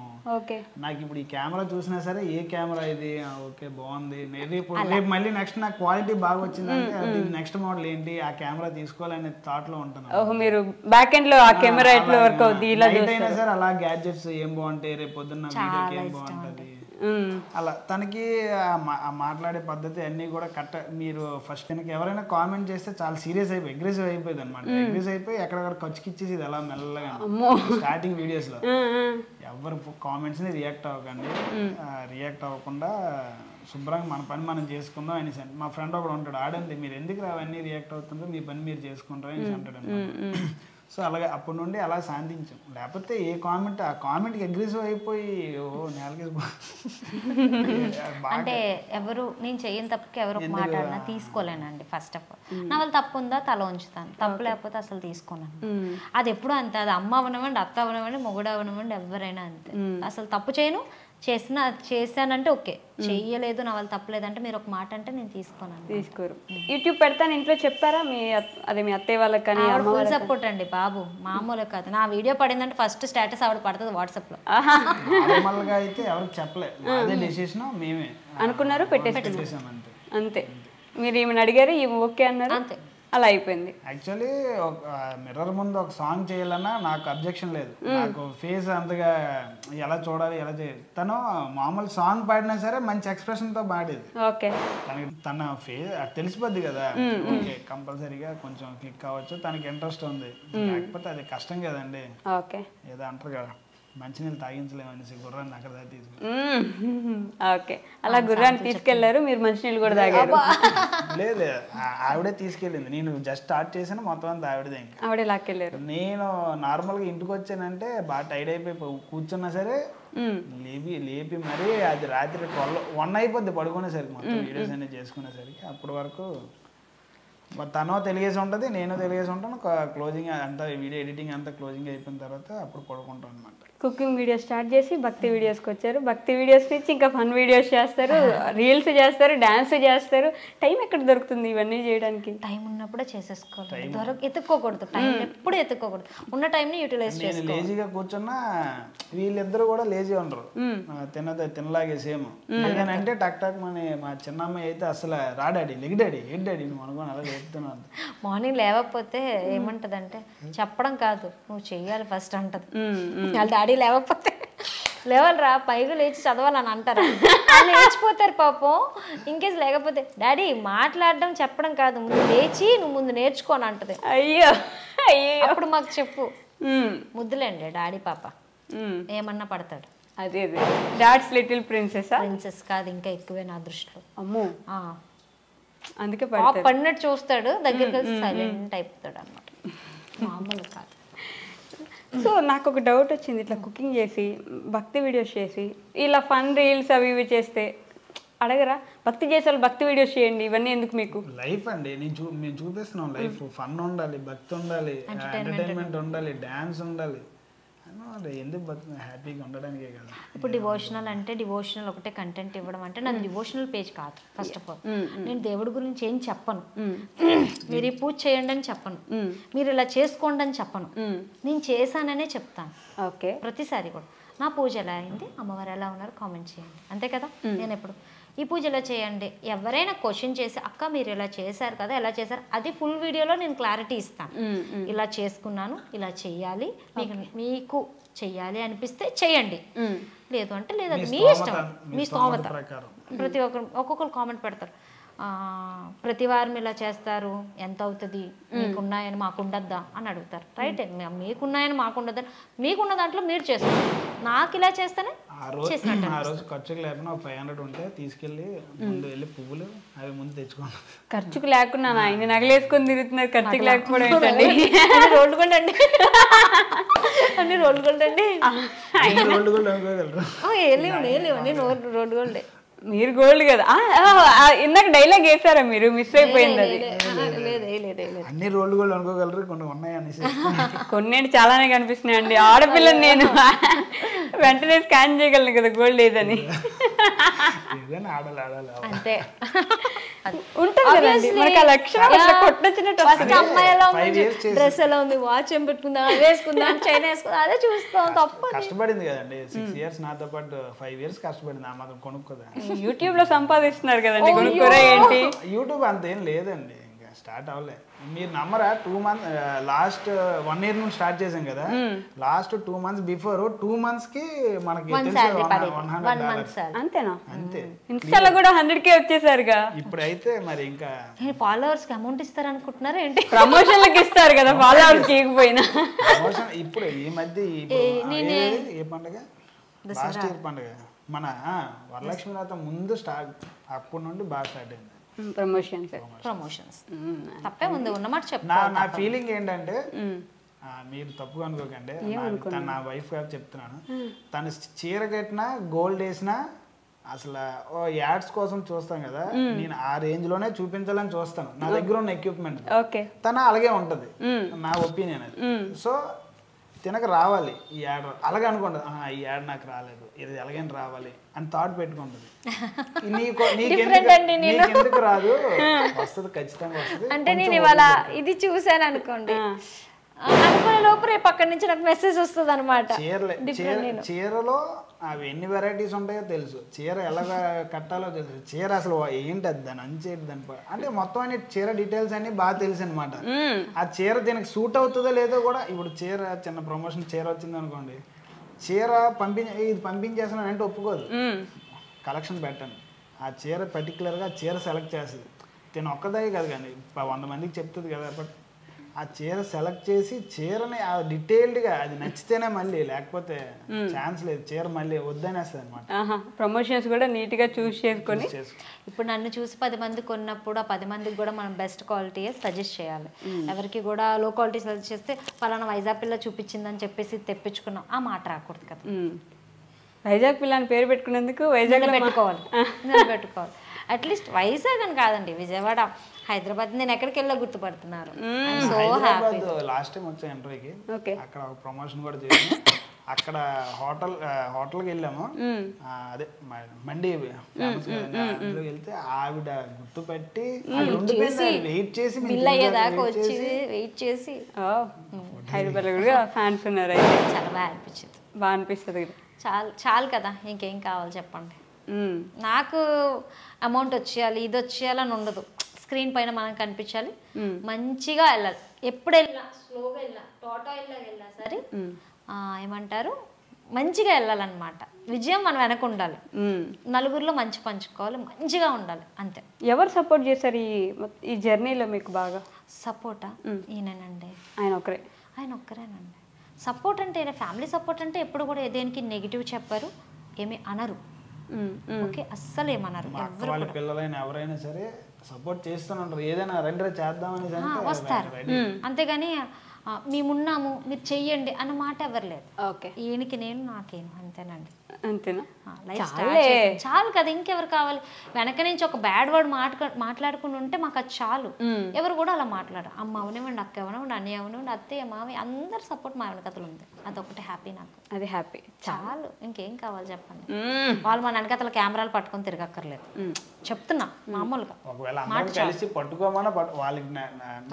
నాకు ఇప్పుడు ఈ కెమెరా చూసినా సరే ఏ కెమెరా ఇది ఓకే బాగుంది, రేపు మళ్ళీ నెక్స్ట్ నాకు క్వాలిటీ బాగా వచ్చిందంటే నెక్స్ట్ మోడల్ ఏంటి ఆ కెమెరా తీసుకోవాలనే థాట్ లో ఉంటాను. మీరు బ్యాక్ ఎండ్ లో ఆ కెమెరా ఎట్లా వర్క్ అవుతుంది ఇలా అయినా సరే అలా గ్యాడ్జెట్స్ ఏం బాగుంటాయి, రేపు పొద్దున్న వీడియోకి ఏం బాగుంటది అలా తనకి మాట్లాడే పద్ధతి అన్నీ కూడా మీరు ఫస్ట్ తనకి ఎవరైనా కామెంట్ చేస్తే చాలా సీరియస్ అయిపోయి అగ్రెసివ్ అయిపోయింది అనమాట. అగ్రెసివ్ అయిపోయి ఎక్కడెక్కడ ఖర్చుకిచ్చేసి ఇది అలా మెల్లగా స్టార్టింగ్ వీడియోస్ లో ఎవరు కామెంట్స్ ని రియాక్ట్ అవ్వకండి, రియాక్ట్ అవ్వకుండా శుభ్రంగా మన పని మనం చేసుకుందాం అనేసి. మా ఫ్రెండ్ ఒకడు ఉంటాడు, ఆడండి మీరు ఎందుకు అవన్నీ రియాక్ట్ అవుతుందో మీ పని మీరు చేసుకుంటారు అనేసి అంటాడు అనమాట. సో అలాగే అప్పటి నుండి అలా శాంతించాం. లేకపోతే ఏ కామెంట్ ఆ కామెంట్కి అగ్రెసివ్ అయిపోయి అంటే ఎవరు నేను చేయని తప్పుకి ఎవరు మాట్లాడినా తీసుకోలేనండి. ఫస్ట్ ఆఫ్ ఆల్ నా వాళ్ళు తప్పు ఉందా తల ఉంచుతాను, తప్పు లేకపోతే అసలు తీసుకోనండి. అది ఎప్పుడు అంతే, అది అమ్మ అవనివ్వండి, అత్త అవనివ్వండి, మొగుడు అవనివ్వండి, ఎవరైనా అంతే. అసలు తప్పు చేయను, చేశానంటే ఓకే, చెయ్యలేదు నా వాళ్ళు తప్పలేదంటే మీరు ఒక మాట అంటే నేను తీసుకోరు. యూట్యూబ్ పెడతాను ఇంట్లో చెప్పారా మీ అత్తయ్య వాళ్ళకి? కానీ ఫుల్ సపోర్ట్ అండి బాబు, మామూలు కాదు. నా వీడియో పడిందంటే ఫస్ట్ స్టేటస్ ఆవిడ పడుతుంది వాట్సాప్ లో. నార్మల్గా అయితే ఎవరికి చెప్పలేదు, అదే డెసిషన్ మేమే అనుకున్నారు పెట్టేసాం అంతే. మీరు ఏమైనా అడిగారు ఏమి ఓకే అన్నారు అంతే, అలా అయిపోయింది. యాక్చువల్లీ మిర్రర్ ముందు ఒక సాంగ్ చేయాలన్నా నాకు అబ్జెక్షన్ లేదు, నాకు ఫేస్ అంతగా ఎలా చూడాలి ఎలా చేయాలి. తను మామూలు సాంగ్ పాడినా సరే మంచి ఎక్స్ప్రెషన్ తో పాడేది. ఓకే, తన ఫేస్ తెలిసిపోద్ది కదా, ఓకే కంపల్సరీగా కొంచెం క్లిక్ అవ్వచ్చు, తనకి ఇంట్రెస్ట్ ఉంది. లేకపోతే అది కష్టం కదండి. ఓకే, ఏదో అంటారు కదా మంచినీళ్ళు తాగించలేమనేసి గుర్రాన్ని అక్కడ దాకా తీసుకు. ఓకే, అలా గుర్రాన్ని తీసుకెళ్లారు, మీరు మంచినీళ్ళు కూడా తాగారు? లేదు, ఆవిడే తీసుకెళ్ళింది, నేను జస్ట్ స్టార్ట్ చేసాను మొత్తం అంతా ఆవిడదే. ఇంకా ఆవిడే లాక్కెళ్ళారు. నేను నార్మల్గా ఇంటికి వచ్చానంటే బాగా టైర్డ్ అయిపోయి కూర్చున్నా సరే లేపి మరీ అది రాత్రి 1 అయిపోద్ది పడుకునేసరికి, మొత్తం వీడియోస్ అన్నీ చేసుకునేసరికి. అప్పటి వరకు తనో తెలియజేసి ఉంటుంది, నేను తెలియజేసి ఉంటాను. క్లోజింగ్ అంతా వీడియో ఎడిటింగ్ అంతా క్లోజింగ్ అయిపోయిన తర్వాత అప్పుడు పడుకుంటాను అనమాట. కుకింగ్ వీడియోస్ స్టార్ట్ చేసి భక్తి వీడియోస్కి వచ్చారు. భక్తి వీడియోస్ నుంచి ఇంకా ఫన్ వీడియోస్ చేస్తారు, రీల్స్ చేస్తారు, డాన్స్ చేస్తారు. టైం ఎక్కడ దొరుకుతుంది ఇవన్నీ చేయడానికి? టైం ఉన్నప్పుడే చేసేసుకోవాలి, ఎత్తుక్కోకూడదు, టైం ఎప్పుడు ఎత్తుక్కోకూడదు. ఉన్న టైంని యూటిలైజ్ చేసుకోవాలి. లేజీగా కూర్చున్నా వీళ్ళిద్దరు కూడా లేజీ ఉండరు, తినలాగే సేమ్. అంటే టక్ టక్ మా చిన్నమ్మాయి అయితే అసలు రాడాడి లెగిడాడి ఏంటి డాడీ నువ్వు అనుకోని అలా చెప్తున్నాను. మార్నింగ్ లేవకపోతే ఏమంటదంటే చెప్పడం కాదు నువ్వు చెయ్యాలి ఫస్ట్ అంటది. వాళ్ళ డాడీ లేవకపోతే లేవాలరా పైగా లేచి చదవాలని అంటారు, లేచిపోతారు పాపం. ఇంకేస్ లేకపోతే డాడీ మాట్లాడడం చెప్పడం కాదు, ముందు లేచి నువ్వు ముందు నేర్చుకోని అంటది. అయ్యో అప్పుడు మాకు చెప్పు ముద్దులేండి డాడీ పాప ఏమన్నా పడతాడు. అదే డాడ్స్ లిటిల్ ప్రిన్సెస్ కాదు, ఇంకా ఎక్కువే నా దృష్టిలో. అమ్మో, అందుకే పడినట్టు చూస్తాడు, దగ్గరికి కలిసి సైలెంట్ అయిపోతాడు అనమాట, మామూలు కాదు. సో నాకు ఒక డౌట్ వచ్చింది, ఇట్లా కుకింగ్ చేసి భక్తి వీడియోస్ చేసి ఇలా ఫన్ రీల్స్ అవి ఇవి చేస్తే అడగరా? భక్తి చేసే వాళ్ళు భక్తి వీడియోస్ చేయండి, ఇవన్నీ ఎందుకు మీకు? లైఫ్ అండి, మేము చూపిస్తున్నాం లైఫ్. ఫన్ ఉండాలి, భక్తి ఉండాలి, ఎంటర్టైన్మెంట్ ఉండాలి, డాన్స్ ఉండాలి, ఎందుకు హ్యాపీగా ఉండడానికే కదా. ఇప్పుడు డివోషనల్ అంటే డివోషనల్ ఒకటే కంటెంట్ ఇవ్వడం అంటే నాది డివోషనల్ పేజ్ కాదు. ఫస్ట్ ఆఫ్ ఆల్ నేను దేవుడి గురించి ఏం చెప్పను, మీరు ఈ పూజ చేయండి అని చెప్పను, మీరు ఇలా చేసుకోండి అని చెప్పను, నేను చేశాననే చెప్తాను. ఓకే, ప్రతిసారి కూడా నా పూజ ఎలా అయింది, అమ్మవారు ఎలా ఉన్నారు కామెంట్ చేయండి, అంతే కదా. నేను ఎప్పుడు ఈ పూజ ఎలా చేయండి, ఎవరైనా క్వశ్చన్ చేసి అక్క మీరు ఇలా చేశారు కదా ఎలా చేశారు, అది ఫుల్ వీడియోలో నేను క్లారిటీ ఇస్తాను. ఇలా చేసుకున్నాను, ఇలా చెయ్యాలి, మీకు చెయ్యాలి అనిపిస్తే చెయ్యండి, లేదు అంటే లేదు, అది మీ ఇష్టం, మీ స్తోమత. ప్రతి ఒక్కొక్కరు కామెంట్ పెడతారు, ప్రతి వారం ఇలా చేస్తారు ఎంత అవుతుంది, మీకున్నాయని మాకు ఉండద్దా అని అడుగుతారు. రైట్, మీకున్నాయని మాకు ఉండద్దని, మీకున్న దాంట్లో మీరు చేసుకోండి, నాకు ఇలా చేస్తేనే చేసినట్టు. ఆ రోజు ఖర్చుకు లేకుండా 500 ఉంటే తీసుకెళ్ళి ముందు వెళ్ళి పువ్వులు అవి ముందు తెచ్చుకోండి. ఖర్చుకు లేకుండా ఆయన నగలేసుకొని తిరుగుతున్నారు, ఖర్చుకు లేకపోవడం ఏంటండి? రోడ్డు కొండ అండి, అన్ని రోడ్డు కొండ అండి, రోడ్డు కూడా అనుకోగలరు. లేవండి రోడ్డు గోల్డే. మీరు గోల్డ్ కదా, ఇందాక డైలాగ్ వేసారా మీరు? మిస్ అయిపోయింది అది. అన్ని రోడ్లు గోల్డ్ అనుకోగలరు, కొన్ని ఉన్నాయి అనేసి. కొన్ని చాలానే కనిపిస్తున్నాయండి, ఆడపిల్లని నేను వెంటనే స్కాన్ చేయగలను కదా గోల్డ్ ఏదని. అంతే. ఉంటుంది కదండి మనకి ఆ లక్షణం అట్లా కొట్టొచ్చినట్టు ఫస్ట్ అమ్మాయి ఎలా 5 ఉంది, years చేసి డ్రెస్ ఎలా ఉంది, వాచ్ ఏం పెట్టుకుందా, వేసుకుందా, చైన్ వేసుకుందా, అదే చూస్తాం తప్ప. కష్టపడింది కదండి 6 years నాతో పాటు 5 years కష్టపడింది ఆ మాత్రం కొనుక్కోదా. యూట్యూబ్ లో సంపాదిస్తున్నారు కదండి కొనుక్కోరా ఏంటి. యూట్యూబ్ అంతేం లేదండి ఇంకా స్టార్ట్ అవ్వలే. మీరు నమ్మరా 2 months లాస్ట్ 1 year నుంచి స్టార్ట్ చేసాం కదా, లాస్ట్ 2 months బిఫోర్ 2 months కి మనకి $100 అంతేనా? అంతే. ఇన్స్టాలో కూడా 100K వచ్చేసారుగా. ఇప్పుడైతే మరి ఇంకా ఫాలోవర్స్ కి అమౌంట్ ఇస్తారు అనుకుంటున్నారా ఏంటి? ప్రమోషన్లకు ఇస్తారు కదా ఫాలోవర్స్ కి ఇవ్వకపోయినా. ప్రమోషన్ ఇప్పుడు ఈ మధ్య ఏ పండుగ, లాస్ట్ ఇయర్ పండుగ మన వరలక్ష్మి వ్రతం ముందు స్టార్ట్, అప్పటి నుండి బాగా స్టార్ట్ అయింది ప్రమోషన్స్. తప్పే ఉంది ఉన్నమాట చెప్పు. నా ఫీలింగ్ ఏంటంటే, మీరు తప్పుగా అనుకోకండి, తను నా వైఫ్ గారు చెప్తున్నాను, తను చీర కట్టినా గోల్డ్ వేసినా అసలు యాడ్స్ కోసం చూస్తాం కదా, నేను ఆ రేంజ్ లోనే చూపించాలని చూస్తాను నా దగ్గర ఉన్న ఎక్విప్మెంట్. తను అలాగే ఉంటది నా ఒపీనియన్ అది. సో తినక రావాలి ఈ యాడ్, అలాగే అనుకుంటుంది ఈ యాడ్ నాకు రాలేదు, ఇది ఎలాగైనా రావాలి అని థాట్ పెట్టుకుంటుంది. నీకెందుకు రాదు, వస్తుంది ఖచ్చితంగా వస్తుంది. అంటే నేను ఇవాళ ఇది చూసాను అనుకోండి, అనుకునే లోపు రేపు అక్కడి నుంచి నాకు మెసేజ్ వస్తుంది అనమాట. చీరలో అవి ఎన్ని వెరైటీస్ ఉంటాయో తెలుసు, చీర ఎలా కట్టాలో తెలుసు, చీర అసలు ఏంటి అది దాని అంచేది దాని అంటే మొత్తం అన్ని చీర డీటెయిల్స్ అన్ని బాగా తెలుసు అనమాట. ఆ చీర దీనికి సూట్ అవుతుందో లేదో కూడా, ఇప్పుడు చీర చిన్న ప్రమోషన్ చీర వచ్చింది అనుకోండి, చీర ఇది పంపించేస్తున్నాను అంటే ఒప్పుకోదు, కలెక్షన్ పెట్టండి. ఆ చీర పర్టికులర్గా చీర సెలెక్ట్ చేస్తుంది, తిన ఒక్కదే కాదు కానీ 100 మందికి చెప్తుంది కదా. బట్ ఆ చీర సెలెక్ట్ చేసి చీరని డీటెయిల్డ్గా అది నచ్చితేనే మళ్ళీ, లేకపోతే ఛాన్స్ లేదు, చీర మళ్ళీ వద్దనేస్తుంది అనమాట. ప్రమోషన్స్ కూడా నీట్ గా చూస్ చేసుకొని. ఇప్పుడు నన్ను చూసి 10 మంది కొన్నప్పుడు ఆ 10 మందికి కూడా మనం బెస్ట్ క్వాలిటీ సజెస్ట్ చేయాలి. ఎవరికి కూడా లో క్వాలిటీ సజెస్ట్ చేస్తే పలానా వైజాగ్ పిల్ల చూపించిందని చెప్పేసి తెప్పించుకున్నాం ఆ మాట రాకూడదు కదా. వైజాగ్ పిల్ల అని పేరు పెట్టుకునేందుకు వైజాగ్ పెట్టుకోవాలి. అట్లీస్ట్ వైజాగ్ అని కాదండి, విజయవాడ, హైదరాబాద్, నేను ఎక్కడికి వెళ్ళా గుర్తుపడుతున్నారు. లాస్ట్ టైం వచ్చా ఇంటర్వ్యూకి, అక్కడ ఒక ప్రమోషన్ కూడా చేసాము. అక్కడ హోటల్కి వెళ్ళాము, అదే మండి ఫేమస్ అందులోకి వెళ్తే ఆవిడ గుర్తుపెట్టి వెయిట్ చేసి వెయిట్ చేసి హైదరాబాద్ కూడా ఫ్యాన్స్ ఉన్నారు. చాలా బాగా అనిపించింది. బాగా అనిపిస్తుంది. చాలు కదా, ఇంకేం కావాలి చెప్పండి. నాకు అమౌంట్ వచ్చేయాలి, ఇది వచ్చేయాలని ఉండదు. స్క్రీన్ పైన మనం కనిపించాలి, మంచిగా వెళ్ళాలి. ఎప్పుడు వెళ్ళినా స్లోగా వెళ్ళా, టోటో వెళ్ళా సరే ఏమంటారు, మంచిగా వెళ్ళాలన్నమాట. విజయం మనం వెనక ఉండాలి, నలుగురిలో మంచి పంచుకోవాలి, మంచిగా ఉండాలి, అంతే. ఎవరు సపోర్ట్ చేశారు ఈ జర్నీలో మీకు బాగా? సపోర్టా? ఈయనండి, ఆయన ఒక్కరేనండి. సపోర్ట్ అంటే ఫ్యామిలీ సపోర్ట్ అంటే ఎప్పుడు కూడా దేనికి నెగిటివ్ చెప్పరు, ఏమి అనరు. ఓకే, అస్సలు ఏమన్నారు. వాళ్ళ పిల్లలైనా ఎవరైనా సరే సపోర్ట్ చేస్తూనే ఏదైనా రెండరే చేద్దామని వస్తారు, అంతేగాని మేమున్నాము మీరు చెయ్యండి అన్న మాట ఎవరు లేదు. ఓకే, ఈయనకి నేను నాకేను, అంతేనండి. అంతేనా? చాలు కదా, ఇంకెవరు కావాలి? వెనక నుంచి ఒక బ్యాడ్ వర్డ్ మాట్లాడుకుని ఉంటే మాకు అది చాలు. ఎవరు కూడా అలా మాట్లాడరు. అమ్మ అవనివ్వండి, అక్క అవనివ్వండి, అన్నయ్య అవనివ్వండి, అత్తయ్య మావి అందరు సపోర్ట్ మా వెనకతలు ఉంది. అదొకటి హ్యాపీ నాకు. అది హ్యాపీ చాలు, ఇంకేం కావాలి చెప్పండి. వాళ్ళు మన వెనకతల కెమెరాలు పట్టుకొని తిరగక్కర్లేదు, చెప్తున్నా మామూలుగా.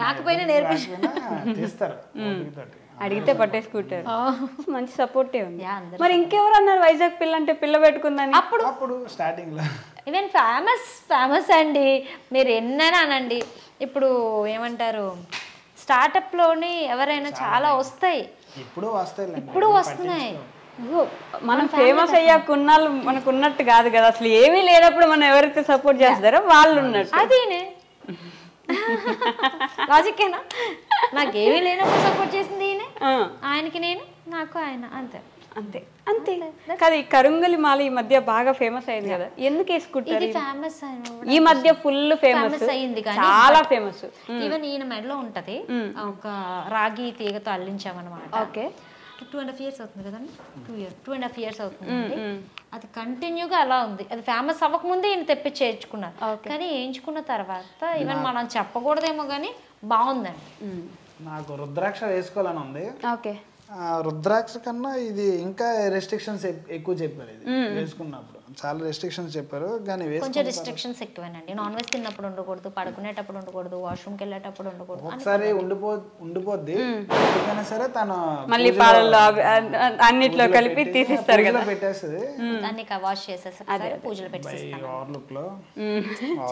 రాకపోయినా నేర్పిస్తారు, అడిగితే పట్టేసుకుంటారు. మంచి సపోర్టే ఉంది. మరి ఇంకెవరు అన్నారు వైజాగ్ పిల్ల అంటే పిల్ల పెట్టుకుందని? అప్పుడు స్టార్టింగ్ లో ఈవెన్ ఫేమస్ అండి, మీరు ఎన్నైనా అనండి. ఇప్పుడు ఏమంటారు, స్టార్టప్ లోని ఎవరైనా చాలా వస్తాయి, ఇప్పుడు వస్తున్నాయి. మనం ఫేమస్ అయ్యాక కొన్నాళ్ళు మనకు ఉన్నట్టు కాదు కదా, అసలు ఏమీ లేనప్పుడు మనం ఎవరైతే సపోర్ట్ చేస్తారో వాళ్ళు ఉన్నట్టు. అదేనే లాజిక్కేనా? నాకేమీ లేనప్పుడు సపోర్ట్ చేసింది ఈయనే, ఆయనకి నేను, నాకు ఆయన, అంతే అంతే అంతే కదా. ఈ కరుంగలి మాల ఈ మధ్య బాగా ఫేమస్ అయింది కదా, ఎందుకు వేసుకుంటారు? ఫేమస్ ఈ మధ్య ఫుల్ ఫేమస్ అయింది, చాలా ఫేమస్. ఈవెన్ ఈయన మెడలో ఉంటది ఒక రాగి తీగతో అల్లించామన్నమాట. ఓకే, 2.5 years అవుతుంది కదండి, 2.5 years అవుతుంది. అది కంటిన్యూగా అలా ఉంది. అది ఫేమస్ అవ్వకముందే ఈయన తెప్పించి చేయించుకున్నారు, కానీ వేయించుకున్న తర్వాత ఈవెన్ మనం చెప్పకూడదేమో కానీ బాగుందండి. నాకు రుద్రాక్ష వేసుకోవాలని ఉంది. ఓకే, రుద్రాక్ష కన్నా ఇది ఇంకా రెస్ట్రిక్షన్స్ ఎక్కువ చెప్పారు ఇది వేసుకున్నప్పుడు. చాలా రెస్ట్రిక్షన్స్ చెప్పారు కానీ కొంచెం రిస్ట్రిక్షన్స్ ఎక్కువేనండి. నాన్ వెజ్ తిన్నప్పుడు ఉండకూడదు, పడుకునేటప్పుడు ఉండకూడదు, వాష్రూమ్కి వెళ్ళేటప్పుడు ఉండకూడదు. ఒకసారి ఉండిపోద్ది ఎప్పుడైనా సరే తను మళ్ళీ పాలల్లో అన్నిట్లో కలిపి తీసేస్తారు కదా, పెట్టేస్తుంది. దాన్ని వాష్ చేసేసి పూజలు పెట్టేస్తాను.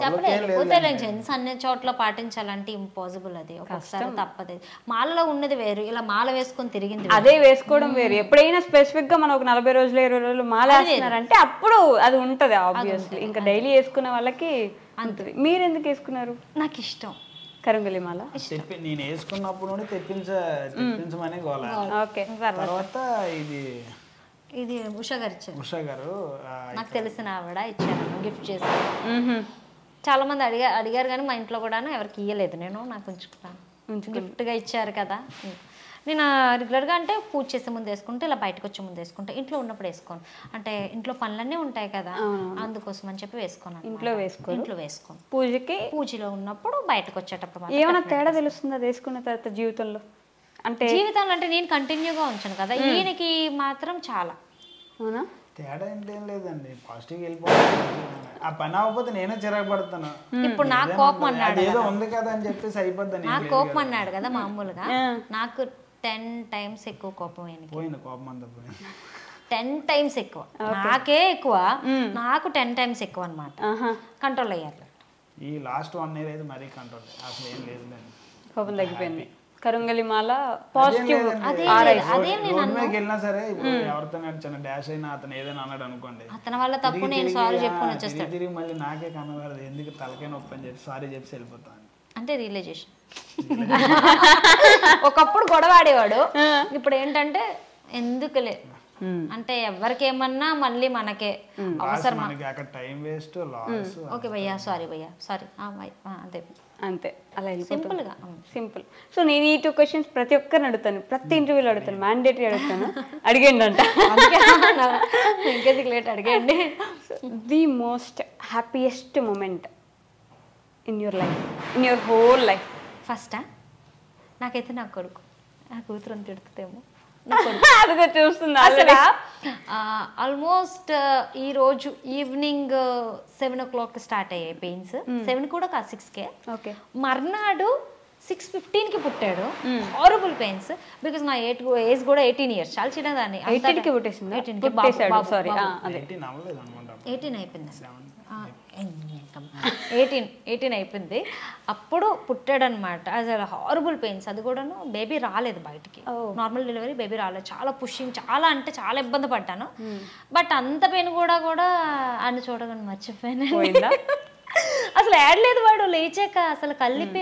చెప్పలేదు జెంట్స్ అన్ని చోట్ల పాటించాలంటే ఇంపాసిబుల్, అది ఒక్కొక్కసారి తప్పదు. మాలలో ఉన్నది వేరు, ఇలా మాల వేసుకొని తిరిగింది అదే వేసుకోవడం వేరు. ఎప్పుడైనా స్పెసిఫిక్ గా మనం ఒక 40 రోజులు 20 రోజులు మాల వేస్తున్నారంటే అప్పుడు అది ఉంటది ఆబ్వియస్లీ. ఇంకా డైలీ వేసుకునే వాళ్ళకి అంతది. మీరు ఎందుకు వేసుకున్నారు? నాకు ఇష్టం కరంగలి మాల. నేను వేసుకున్నప్పుడు తెప్పించమని గోల. ఓకే. తర్వాత ఇది ఉషా గారు ఇచ్చారు. ఉషా గారు నాకు తెలిసిన ఆవిడ ఇచ్చారు, గిఫ్ట్ చేశారు. చాలా మంది అడిగారు కానీ మా ఇంట్లో కూడా ఎవరికి ఇయ్యలేదు. నేను నాకు ఉంచుకున్నాను, గిఫ్ట్గా ఇచ్చారు కదా. నేను రెగ్యులర్గా అంటే పూజ చేసే ముందు వేసుకుంటే, ఇలా బయటకు వచ్చే ముందు వేసుకుంటే, ఇంట్లో ఉన్నప్పుడు వేసుకోను. అంటే ఇంట్లో పనులన్నీ ఉంటాయి కదా, అందుకోసం అని చెప్పి వేసుకోను. ఇంట్లో వేసుకోను. పూజలో ఉన్నప్పుడు బయటకు వచ్చేటప్పుడు ఏమైనా తేడా తెలుస్తుంది అది వేసుకున్న తర్వాత జీవితంలో? అంటే జీవితంలో అంటే నేను కంటిన్యూగా ఉంచాను కదా, ఈయనకి మాత్రం చాలా. అవునా? తేడా ఏం లేదండి, పాజిటివ్ వెళ్ళిపోవాలి. ఆ పని అవ్వకపోతే నేనే చిరాకు పడతాను. ఇప్పుడు నాకు కోపం అన్నాడు, ఏదో ఉంది కదా అని చెప్పేసి అయిపోద్ది. నాకు కోపం అన్నాడు కదా, మామూలుగా నాకు 10 times ఎక్కువ కోపం. పోయింది కోపం అంతా పోయింది. 10 times ఎక్కువ, నాకే ఎక్కువ, నాకు 10 times ఎక్కువ అనమాట. కంట్రోల్ అయ్యారు. ఈ లాస్ట్ 1 year అయితే మరీ కంట్రోల్, అసలు ఏం లేదు. కోపం తగ్గిపోయింది. కరంగలి మాల పాజిటివ్. వెళ్ళినా సరే ఎవరితో చిన్న డాష్ అయినా అతను ఏదైనా అన్నాడు అనుకోండి, అతని వల్ల తప్పు, నేను సారీ చెప్పుకొని వచ్చేస్తాను. తిరిగి మళ్ళీ నాకే కనబడదు, ఎందుకు తలకే నొప్పి అని చెప్పి సారీ చెప్పి వెళ్ళిపోతాను. అంటే రియలైజేషన్. ఒకప్పుడు గొడవ ఆడేవాడు, ఇప్పుడు ఏంటంటే ఎందుకులే అంటే ఎవరికేమన్నా మళ్ళీ మనకే అవసరం. Time waste. ఓకే భయ్యా, సారీ భయ్యా, సారీ, అంతే అంతే. అలా సింపుల్ గా, సింపుల్. సో నేను ఈ 2 questions ప్రతి ఒక్కరిని అడుగుతాను, ప్రతి ఇంటర్వ్యూలో అడుగుతాను, మ్యాండేటరీ అడుగుతాను. అడిగండి అంట. ఇంకేది లేట్ అడిగండి. The most happiest moment in your life, in your whole life? ఫస్టా నాకైతే నా కొడుకు. నా కూతురు తిడుతుందేమో, అదిగా చూస్తుంది అసలు. ఆల్మోస్ట్ ఈ రోజు ఈవినింగ్ 7 o'clock స్టార్ట్ అయ్యాయి పెయిన్స్. 7 కూడా కాదు, 6కే. ఓకే. మర్నాడు 6:15కి పుట్టాడు. హారబుల్ పెయిన్స్, బికాస్ నా ఏజ్ కూడా 18 years. చాలా చిన్నదాన్ని. 18కి పుట్టేసింది. 18 అయిపోయింది. 18 అయిపోయింది. అప్పుడు పుట్టాడనమాట. అసలు హారబుల్ పెయిన్స్. అది కూడాను బేబీ రాలేదు బయటికి, నార్మల్ డెలివరీ, బేబీ రాలేదు. చాలా పుషింగ్, చాలా అంటే చాలా ఇబ్బంది పడ్డాను. బట్ అంత పెయిన్ కూడా ఆయన చూడగానే మర్చిపోయాను. అసలు యాడ్ లేదు. వాడు లేచాక అసలు కళ్ళిప్పి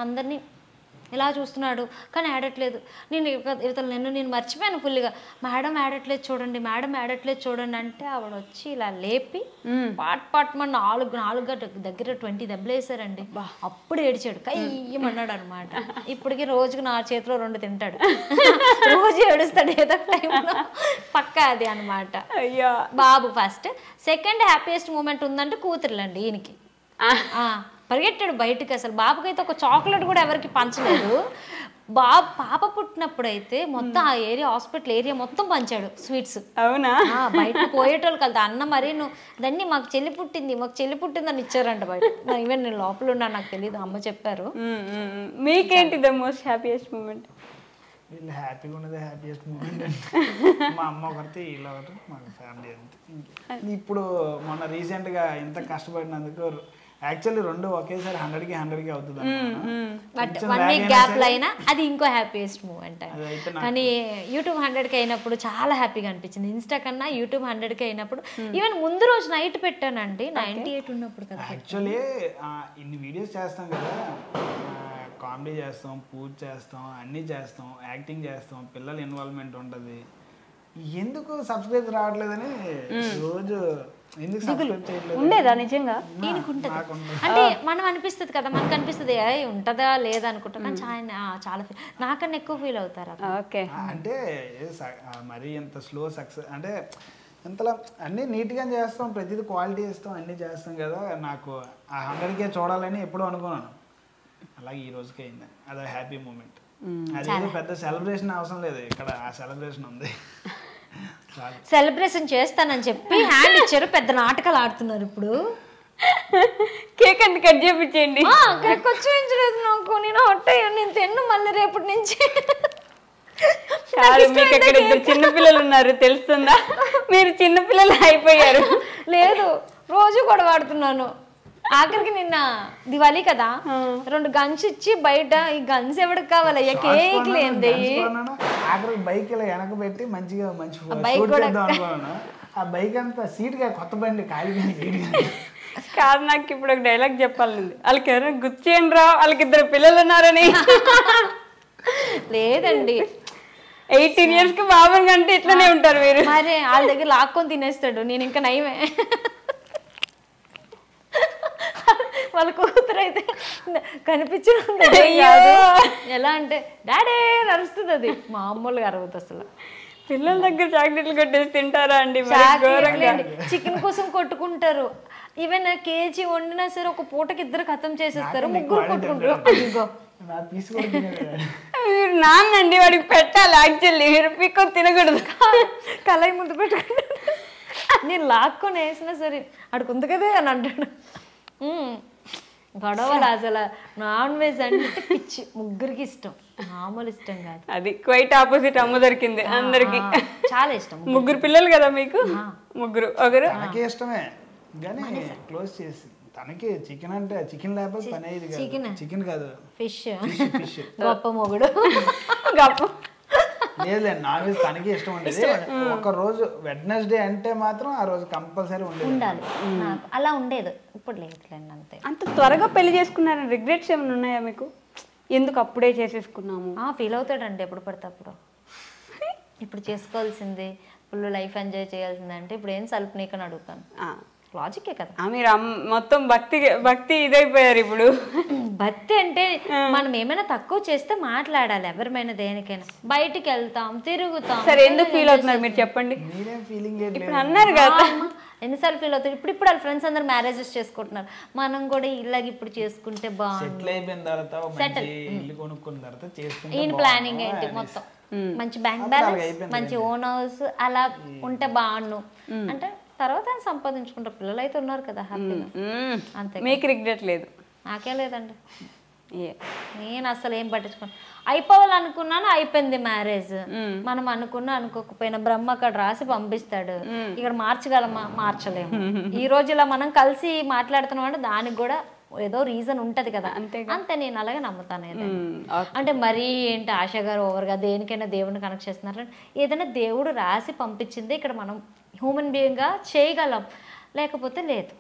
అందరినీ ఇలా చూస్తున్నాడు కానీ ఆడట్లేదు. నేను మర్చిపోయాను ఫుల్గా. మేడం ఆడట్లేదు చూడండి, మేడం ఆడట్లేదు చూడండి అంటే ఆవిడ వచ్చి ఇలా లేపి పాట్ మన 4 దగ్గర 20 దెబ్బలు వేసారండి. అప్పుడు ఏడిచాడు, కయ్యమన్నాడు అనమాట. ఇప్పటికి రోజుకి నా చేతిలో 2 తింటాడు. రోజు ఏడుస్తాడు ఏదో టైంలో, పక్కా అది అనమాట. బాబు ఫస్ట్. సెకండ్ హ్యాపీయెస్ట్ మూమెంట్ ఉందంటే కూతురులండి. ఈయనకి పరిగెట్టాడు బయటకి. అసలు బాబుకైతే ఒక చాక్లెట్ కూడా ఎవరికి పంచలేదు. పాప పుట్టినప్పుడు అయితే మొత్తం ఆ ఏరియా, హాస్పిటల్ ఏరియా మొత్తం పంచాడు స్వీట్స్. అవునా? బయట పోయేటోళ్ళు కదా, అన్న మరి నువ్వు దాన్ని మాకు చెల్లి పుట్టింది అని ఇచ్చారంట బయట. ఈవెన్ నేను లోపల ఉన్నా, నాకు తెలియదు, అమ్మ చెప్పారు. మీకేంటి ద మోస్ట్ హ్యాపీయెస్ట్ మూమెంట్? వీళ్ళు హ్యాపీగా ఉన్నది హ్యాపీయెస్ట్ మూమెంట్ అండి. మా అమ్మ ఒకటి, వీళ్ళు ఒకటి, మా ఫ్యామిలీ అంతే. ఇప్పుడు మొన్న రీసెంట్గా ఇంత కష్టపడినందుకు యాక్చువల్లీ 2 ఒకేసారి 100కి అవుతుంది. బట్ 1 week గ్యాప్ లో అయినా అది ఇంకో హ్యాపీయెస్ట్ మూమెంట్. కానీ యూట్యూబ్ 100కి అయినప్పుడు చాలా హ్యాపీగా అనిపించింది. ఇన్స్టా కన్నా యూట్యూబ్ 100కి అయినప్పుడు. ఈవెన్ ముందు రోజు నైట్ పెట్టానండి, 98 ఉన్నప్పుడు కదా. యాక్చువల్లీ ఇన్ని వీడియోస్ చేస్తాం కదా, కామెడీ చేస్తాం, పూజ చేస్తాం, అన్నీ చేస్తాం, యాక్టింగ్ చేస్తాం, పిల్లల ఇన్వాల్వ్మెంట్ ఉంటుంది. ఎందుకు సబ్స్క్రైబ్ రావట్లేదని రోజు ఉండేదా నిజంగా? అంటే మనం అనిపిస్తుంది కదా, మనకు అనిపిస్తుంది ఉంటదా లేదా అనుకుంటాం, కానీ చాలా నాకన్నా ఎక్కువ ఫీల్ అవుతారు. అంటే మరి ఎంత స్లో సక్సెస్ అంటే ఎంతలా అన్నీ నీట్గా చేస్తాం, ప్రతిదీ క్వాలిటీ ఇస్తాం, అన్నీ చేస్తాం కదా. నాకు ఆ 100కే చూడాలని ఎప్పుడూ అనుకున్నాను. అలాగే ఈ రోజుకి అయింది. అదే హ్యాపీ మూమెంట్. అదే పెద్ద సెలబ్రేషన్ అవసరం లేదు, ఇక్కడ ఆ సెలబ్రేషన్ ఉంది. సెలబ్రేషన్ చేస్తానని చెప్పి హ్యాండ్ ఇచ్చారు, పెద్ద నాటకాలు ఆడుతున్నారు ఇప్పుడు. కేక్ అంటే కట్ చేయించండి. కేక్ వచ్చేయించలేదు నాకు, నేను హొట్టయ్యా, నేను తిన్ను మళ్ళీ రేపటి నుంచి. మీకు ఎక్కడ ఇద్దరు చిన్నపిల్లలు ఉన్నారు తెలుస్తుందా? మీరు చిన్నపిల్లలు అయిపోయారు. లేదు, రోజు కూడా వాడుతున్నాను. ఆఖరికి నిన్న దివాళీ కదా, 2 గన్స్ ఇచ్చి బయట, ఈ గన్స్ ఎవరికి కావాలయ్యా, కేక్ లేంది. ఆఖరికి బైక్ ఇలా వెనక పెట్టి మంచిగా ఆ బైక్ అంతా సీట్ గా కొత్త బండి కాలిపోయింది. కాదు, నాకు ఇప్పుడు ఒక డైలాగ్ చెప్పాలండి. వాళ్ళకి ఎవరైనా గుర్చేయండి రా, వాళ్ళకి 2 పిల్లలు ఉన్నారని. లేదండి, 18 years కి బాబు అంటే ఇట్లనే ఉంటారు మీరు. మరి వాళ్ళ దగ్గర లాక్కొని తినేస్తాడు, నేను ఇంకా నయమే. వాళ్ళ కూతురు అయితే కనిపించడం ఎలా అంటే డాడీ అరుస్తుంది, అది మామూలుగా అరవదు అసలు. పిల్లల దగ్గర చాక్లెట్లు కొట్టేసి తింటారా అండి? చికెన్ కోసం కొట్టుకుంటారు. ఈవెన్ కేజీ వండినా సరే ఒక పూటకి 2 ఖతం చేసేస్తారు, 3 కొట్టుకుంటారు. మీరు నాన్నండి, వాడికి పెట్టాలి. యాక్చువల్లీ మీరు పీక్కొని తినకూడదు, కళాయి ముందు పెట్టుకుంటాడు. నేను లాక్కొని వేసినా సరే అడుగుంది కదా అని అంటాడు. గొడవలు అసలు. నాన్ వెజ్ అంటే పిచ్చి, 3కి ఇష్టం, మామూలు ఇష్టం కాదు. అది క్వైట్ ఆపోజిట్ అమ్మ దొరికింది అందరికి. చాలా ఇష్టం. 3 పిల్లలు కదా మీకు? 3. ఒకరు తనకే ఇష్టమే కానీ క్లోజ్ చేసి, తనకి చికెన్ అంటే చికెన్ లేకపోతే పని అయ్యేది కాదు. చికెన్ కాదు, ఫిష్. ఫిష్ గొప్ప మొగుడు. గొప్ప లేదులేండి, నాన్ వెజ్ తనకి ఇష్టం ఉండేది. ఒక రోజు వెడ్నెస్డే అంటే మాత్రం ఆ రోజు కంపల్సరీ ఉండాలి. అలా ఉండేది, ఇప్పుడు లేదులేండి అంతే. అంత త్వరగా పెళ్లి చేసుకున్నారని రిగ్రెట్స్ ఏమైనా ఉన్నాయా మీకు? ఎందుకు అప్పుడే చేసేసుకున్నాము? ఫీల్ అవుతాడండి ఎప్పుడు పడితే అప్పుడు. ఇప్పుడు చేసుకోవాల్సింది, ఫుల్ లైఫ్ ఎంజాయ్ చేయాల్సింది అంటే ఇప్పుడు ఏం సల్పు నీకని అడుగుతాను. లాజికే కదా. మీరు మొత్తం భక్తి ఇదైపోయారు ఇప్పుడు. భక్తి అంటే మనం ఏమైనా తక్కువ చేస్తే మాట్లాడాలి, ఎవరిమైనా దేనికైనా. బయటికి వెళ్తాం, తిరుగుతాం. సరే, ఎందుకు ఫీల్ అవుతున్నారు మీరు చెప్పండి. ఇప్పుడు అన్నారు కదా, ఎన్నిసార్లు ఫీల్ అవుతారు. ఇప్పుడు వాళ్ళ ఫ్రెండ్స్ అందరు మ్యారేజెస్ చేసుకుంటున్నారు, మనం కూడా ఇలాగ ఇప్పుడు చేసుకుంటే బాగుంది. ఈయన ప్లానింగ్ ఏంటి మొత్తం, మంచి బ్యాంక్ బ్యాలెన్స్, మంచి ఓన్ హౌస్, అలా ఉంటే బాగుండు అంటే తర్వాత సంపాదించుకుంటారు. పిల్లలు అయితే ఉన్నారు కదా హ్యాపీగా, అంతే. మీకు రిగ్రెట్ లేదు? నాకే లేదండి, నేను అసలు ఏం పట్టించుకోను. అయిపోవాలనుకున్నాను, అయిపోయింది మ్యారేజ్. మనం అనుకోకపోయినా బ్రహ్మ అక్కడ రాసి పంపిస్తాడు. ఇక్కడ మార్చగలమా? మార్చలేము. ఈ రోజు ఇలా మనం కలిసి మాట్లాడుతున్నాం అంటే దానికి కూడా ఏదో రీజన్ ఉంటది కదా, అంతే. నేను అలాగే నమ్ముతాను. అంటే మరీ ఏంటి ఆశ గారు ఓవర్గా దేనికైనా దేవుడిని కనెక్ట్ చేస్తున్నారు. ఏదైనా దేవుడు రాసి పంపించింది ఇక్కడ మనం హ్యూమన్ బీయింగ్ గా చేయగలం, లేకపోతే లేదు,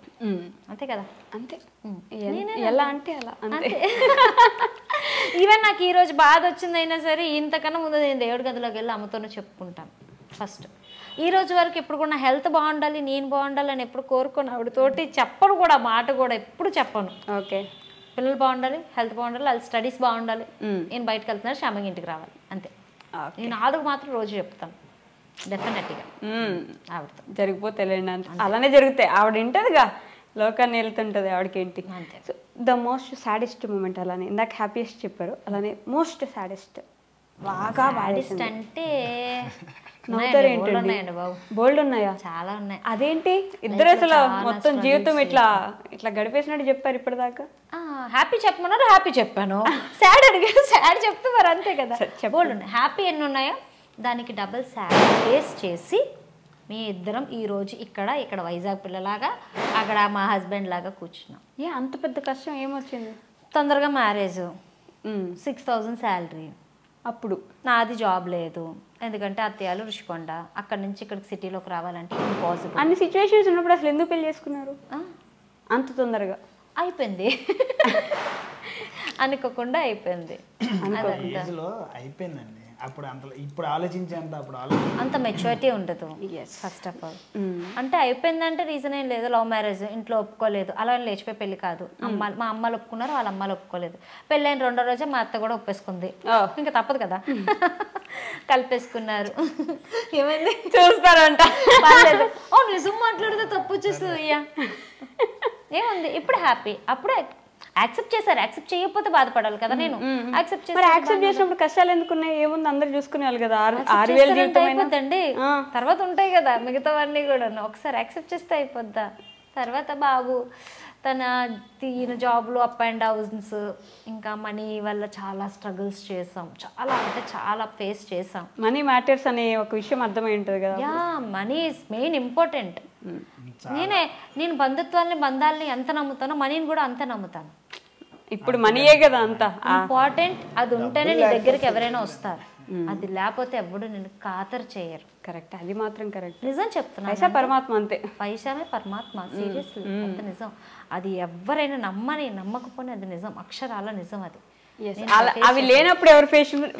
అంతే కదా. అంతే, ఎలా అంటే అలా అంతే. ఈవెన్ నాకు ఈరోజు బాధ వచ్చిందైనా సరే ఇంతకన్నా ముందు నేను దేవుడి గదిలోకి వెళ్ళి అమ్మతోనే చెప్పుకుంటాను ఫస్ట్. ఈ రోజు వరకు ఎప్పుడు కూడా నా హెల్త్ బాగుండాలి, నేను బాగుండాలి అని ఎప్పుడు కోరుకోను. ఆవిడతోటి చెప్పను కూడా, మాట కూడా ఎప్పుడు చెప్పను. ఓకే, పిల్లలు బాగుండాలి, హెల్త్ బాగుండాలి, వాళ్ళ స్టడీస్ బాగుండాలి, నేను బయటకు వెళ్తున్నాను, శ్యామంగా ఇంటికి రావాలి, అంతే. నేను ఆవిడకు మాత్రం రోజు చెప్తాను డెఫినెట్గా. ఆవిడతో జరిగిపోతేలేండి, అలానే జరుగుతాయి. ఆవిడ వింటదిగా, లోకాన్ని వెళ్తుంటది ఆవిడకేంటి. So the most saddest moment, అలానే ఇందాక హ్యాపీయెస్ట్ చెప్పారు, అలానే మోస్ట్ సాడెస్ట్ బాగా అంటే బోల్డ్ ఉన్నాయా? చాలా ఉన్నాయి. అదేంటి ఇద్దరు అసలు మొత్తం జీవితం ఇట్లా ఇట్లా గడిపేసినట్టు చెప్పారు ఇప్పటిదాకా. హ్యాపీ చెప్పమన్నారు, హ్యాపీ చెప్పాను. సాడ్ అడిగారు, సాడ్ చెప్తే మరి అంతే కదా. బోల్డ్ ఉన్నాయి. హ్యాపీ ఎన్ని ఉన్నాయో దానికి డబుల్ సాడ్ ఫేస్ చేసి మీ ఇద్దరం ఈరోజు ఇక్కడ వైజాగ్ పిల్లలాగా, అక్కడ మా హస్బెండ్ లాగా కూర్చున్నాం. అంత పెద్ద కష్టం ఏమొచ్చింది? తొందరగా మ్యారేజ్, 6,000 శాలరీ. అప్పుడు నాది జాబ్ లేదు, ఎందుకంటే అత్తయ్యలు రుషికొండ, అక్కడ నుంచి ఇక్కడికి సిటీలోకి రావాలంటే ఇంపాసిబుల్. అన్ని సిచ్యువేషన్స్ ఉన్నప్పుడు అసలు ఎందుకు పెళ్లి చేసుకున్నారు అంత తొందరగా? అయిపోయింది, అనుకోకుండా అయిపోయింది. అయిపోయిందండి. అప్పుడు ఇప్పుడు అంత మెచ్యూరిటీ ఉండదు ఫస్ట్ ఆఫ్ ఆల్. అంటే అయిపోయిందంటే రీజన్ ఏం లేదు, లవ్ మ్యారేజ్, ఇంట్లో ఒప్పుకోలేదు, అలా లేచిపోయి పెళ్లి కాదు. మా అమ్మాలు ఒప్పుకున్నారు, వాళ్ళ అమ్మాలు ఒప్పుకోలేదు. పెళ్ళైన 2వ రోజే మా అత్త కూడా ఒప్పేసుకుంది, ఇంకా తప్పదు కదా, కలిపేసుకున్నారు. ఏమైంది చూస్తారంట, నిజం మాట్లాడితే తప్పు వచ్చేస్తుంది. ఏముంది ఇప్పుడు హ్యాపీ. అప్పుడే యాక్సెప్ట్ చేశారు, యాక్సెప్ట్ చేయకపోతే బాధపడాలి కదా. నేను యాక్సెప్ట్ మరి యాక్సెప్ట్ చేసినప్పుడు కష్టాలు ఎందుకున్నాయి, ఏముంది అందరు చూసుకునేవాళ్ళు కదా. 6,000 జీవితం అయిపోద్దండి, తర్వాత ఉంటాయి కదా మిగతావన్నీ కూడా. ఒకసారి యాక్సెప్ట్ చేస్తే అయిపోద్దా. తర్వాత బాబు ఈయన జాబ్లో అప్ అండ్ డౌన్స్, ఇంకా మనీ వల్ల చాలా స్ట్రగుల్స్ చేసాం, చాలా అంటే చాలా ఫేస్ చేసాం. మనీ మ్యాటర్స్ అనే ఒక విషయం అర్థమై ఉంటుంది కదా. Yeah, money is main important. నేను బంధాలని ఎంత నమ్ముతానో మనీని కూడా అంత నమ్ముతాను. ఇప్పుడు మనీయే కదా అంతా ఇంపార్టెంట్. అది ఉంటేనే నీ దగ్గరికి ఎవరైనా వస్తారు, అది లేకపోతే ఎవడు నేను ఖాతరు చేయరు. కరెక్ట్, అది మాత్రం కరెక్ట్. నిజం చెప్తున్నా, పైసా పరమాత్మ అంతే. పైసామే పరమాత్మ, సీరియస్లీ అంత నిజం. అది ఎవరైనా నమ్మకపోయినా అది నిజం, అక్షరాల నిజం అది. అవి లేనప్పుడు ఎవరు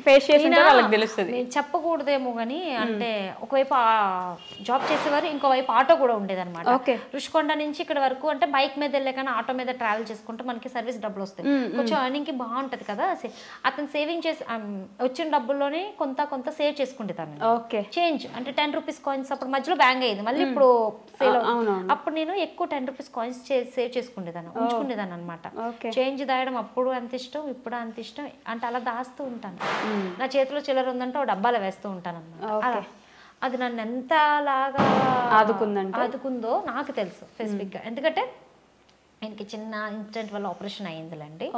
ఫేస్ చేసినా వాళ్ళకి తెలుస్తుంది. నేను చెప్పకూడదేమో కానీ, అంటే ఒకవైపు జాబ్ చేసేవారు, ఇంకోవైపు ఆటో కూడా ఉండేదన్నమాట. రుషికొండ నుంచి ఇక్కడ వరకు అంటే బైక్ మీద వెళ్ళే కానీ ఆటో మీద ట్రావెల్ చేసుకుంటే మనకి సర్వీస్ డబ్బులు వస్తాయి, కొంచెం ఎర్నింగ్ కి బాగుంటది కదా. అతను సేవింగ్ చేసి వచ్చిన డబ్బుల్లోనే కొంత సేవ్ చేసుకుంటేదాన్ని. చేంజ్ అంటే 10 రూపీస్ కాయిన్స్ అప్పుడు మధ్యలో బ్యాంగ్ అయ్యింది, మళ్ళీ ఇప్పుడు సేల్. అప్పుడు నేను ఎక్కువ 10 రూపీస్ కాయిన్స్ సేవ్ చేసుకుంటేదాన్ని, ఉంచుకునేదాన్ని అనమాట. చేంజ్ దాయడం అప్పుడు అంత ఇష్టం, ఇప్పుడు అంత ఇష్టం. అంటే అలా దాస్తూ ఉంటాను. నా చేతిలో చిల్లర ఉందంటే ఓ డబ్బాలో వేస్తూ ఉంటాను అన్నమాట. అది నన్ను ఎంతలాగా ఆదుకుందో నాకు తెలుసు స్పెసిఫిక్గా. ఎందుకంటే ఆయనకి చిన్న ఇన్సిడెంట్ వల్ల ఆపరేషన్ అయ్యిందిలేండి.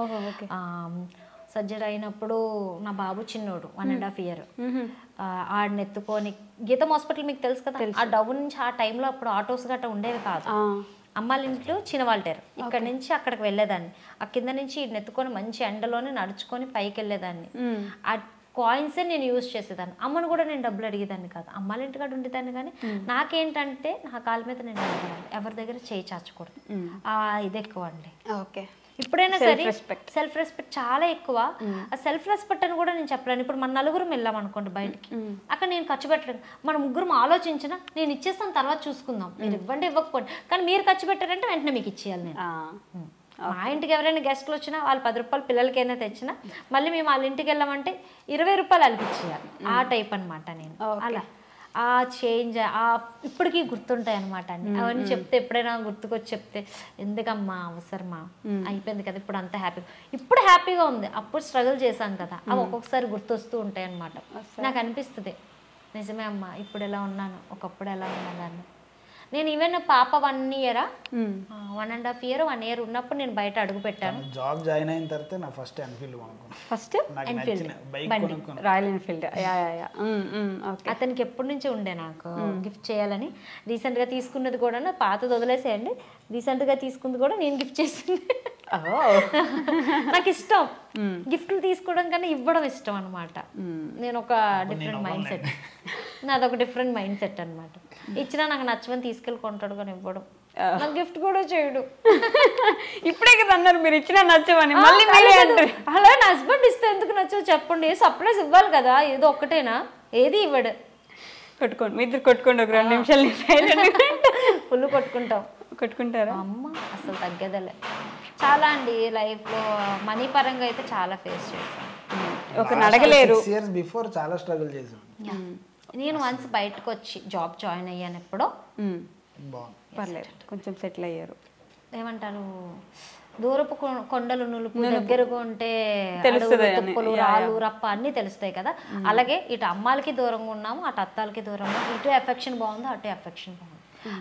సర్జరీ అయినప్పుడు నా బాబు చిన్నోడు, 1.5 years. ఆడిని ఎత్తుకొని గీతం హాస్పిటల్ మీకు తెలుసు కదా, ఆ డౌన్ నుంచి ఆ టైంలో అప్పుడు ఆటోస్ గట్రా ఉండేవి కాదు. అమ్మాళ్ళ ఇంట్లో చిన్నవాళ్ళారు, ఇక్కడ నుంచి అక్కడికి వెళ్ళేదాన్ని. ఆ కింద నుంచి ఈయన ఎత్తుకొని మంచి ఎండలోనే నడుచుకొని పైకి వెళ్ళేదాన్ని. ఆ కాయిన్సే నేను యూజ్ చేసేదాన్ని. అమ్మను కూడా నేను డబ్బులు అడిగేదాన్ని కాదు, అమ్మాళ్ళ ఇంటికాడ ఉండేదాన్ని. కానీ నాకేంటంటే నా కాళ్ళ మీద నేను నిలబడాలి, ఎవరి దగ్గర చేయి చాచకూడదు, ఇది ఎక్కువ అండి. ఇప్పుడైనా సరే సెల్ఫ్ రెస్పెక్ట్ చాలా ఎక్కువ. ఆ సెల్ఫ్ రెస్పెక్ట్ అని కూడా నేను చెప్పలేను. ఇప్పుడు మన నలుగురం వెళ్ళాం అనుకోండి బయటికి, అక్కడ నేను ఖర్చు పెట్టలేను. మన ముగ్గురం ఆలోచించినా నేను ఇచ్చేస్తాను, తర్వాత చూసుకుందాం, మీరు ఇవ్వండి ఇవ్వకపోండి, కానీ మీరు ఖర్చు పెట్టారంటే వెంటనే మీకు ఇచ్చేయాలి నేను. మా ఇంటికి ఎవరైనా గెస్ట్లు వచ్చినా వాళ్ళు 10 రూపాయలు పిల్లలకైనా తెచ్చినా మళ్ళీ మేము వాళ్ళ ఇంటికి వెళ్ళామంటే 20 రూపాయలు వాళ్ళకి ఇచ్చేయాలి. ఆ టైప్ అనమాట నేను. అలా ఆ చేంజ్ ఇప్పటికీ గుర్తుంటాయి అనమాట అండి. అవన్నీ చెప్తే ఎప్పుడైనా గుర్తుకొచ్చి చెప్తే ఎందుకమ్మా అవసరమా, అయిపోయింది కదా ఇప్పుడు అంత హ్యాపీగా. ఇప్పుడు హ్యాపీగా ఉంది, అప్పుడు స్ట్రగుల్ చేశాం కదా, అవి ఒక్కొక్కసారి గుర్తొస్తూ ఉంటాయి అనమాట. నాకు అనిపిస్తుంది నిజమే అమ్మా ఇప్పుడు ఎలా ఉన్నాను, ఒకప్పుడు ఎలా ఉన్నాను. నేను ఈవెన్ పాప 1 year 1.5 year 1 year ఉన్నప్పుడు నేను బయట అడుగు పెట్టాను. జాబ్ జాయిన్ అయిన తర్వాత నా ఫస్ట్ ఎన్ఫీల్డ్ కొనుక్కున్నాను. First royal Enfield. అతనికి ఎప్పటి నుంచి ఉండే నాకు గిఫ్ట్ చేయాలని. రీసెంట్గా తీసుకున్నది కూడా పాతది వదిలేసేయండి, రీసెంట్గా తీసుకుంది కూడా నేను గిఫ్ట్ చేసింది. నాకు ఇష్టం గిఫ్ట్లు తీసుకోవడం కన్నా ఇవ్వడం ఇష్టం అనమాట. నేను ఒక డిఫరెంట్ మైండ్ సెట్, నాదొక డిఫరెంట్ మైండ్ సెట్ అనమాట. ఇచ్చినా నాకు నచ్చమని తీసుకెళ్ళి కొంటాడు కానీ ఇవ్వడం, నాకు గిఫ్ట్ కూడా చేయడు. ఇప్పుడే కదా అన్నారు మీరు ఇచ్చినా నచ్చమని, అలా నా హస్బెండ్ ఇస్తే ఎందుకు నచ్చవు చెప్పండి. సర్ప్రైజ్ ఇవ్వాలి కదా, ఏదో ఒక్కటేనా, ఏది ఇవ్వడు. కొట్టుకోండి, మీ ఇద్దరు కొట్టుకోండి, ఒక 2 నిమిషాలు ఫుల్ కొట్టుకుంటారా? అమ్మ అసలు తగ్గేదలే. చాలా అండి లైఫ్లో మనీ పరంగా అయితే చాలా ఫేస్ చేశాను. ఒక అడగలేరు. 6 years బిఫోర్ చాలా స్ట్రగుల్ చేశాను. నేను వన్స్ బయటకు వచ్చి జాబ్ జాయిన్ అయ్యాను ఎప్పుడో. పర్లేదు, కొంచెం సెటిల్ అయ్యారు. ఏమంటారు, దూరపు కొండలు నులుపు, దగ్గరగా ఉంటే తుప్పలు రాళ్ళు రప్ప అన్నీ తెలుస్తాయి కదా. అలాగే ఇటు అమ్మాలకి దూరంగా ఉన్నాము, అటు అత్తాలకి దూరంగా, ఇటు ఎఫెక్షన్ బాగుంది, అటు ఎఫెక్షన్ బాగుంది.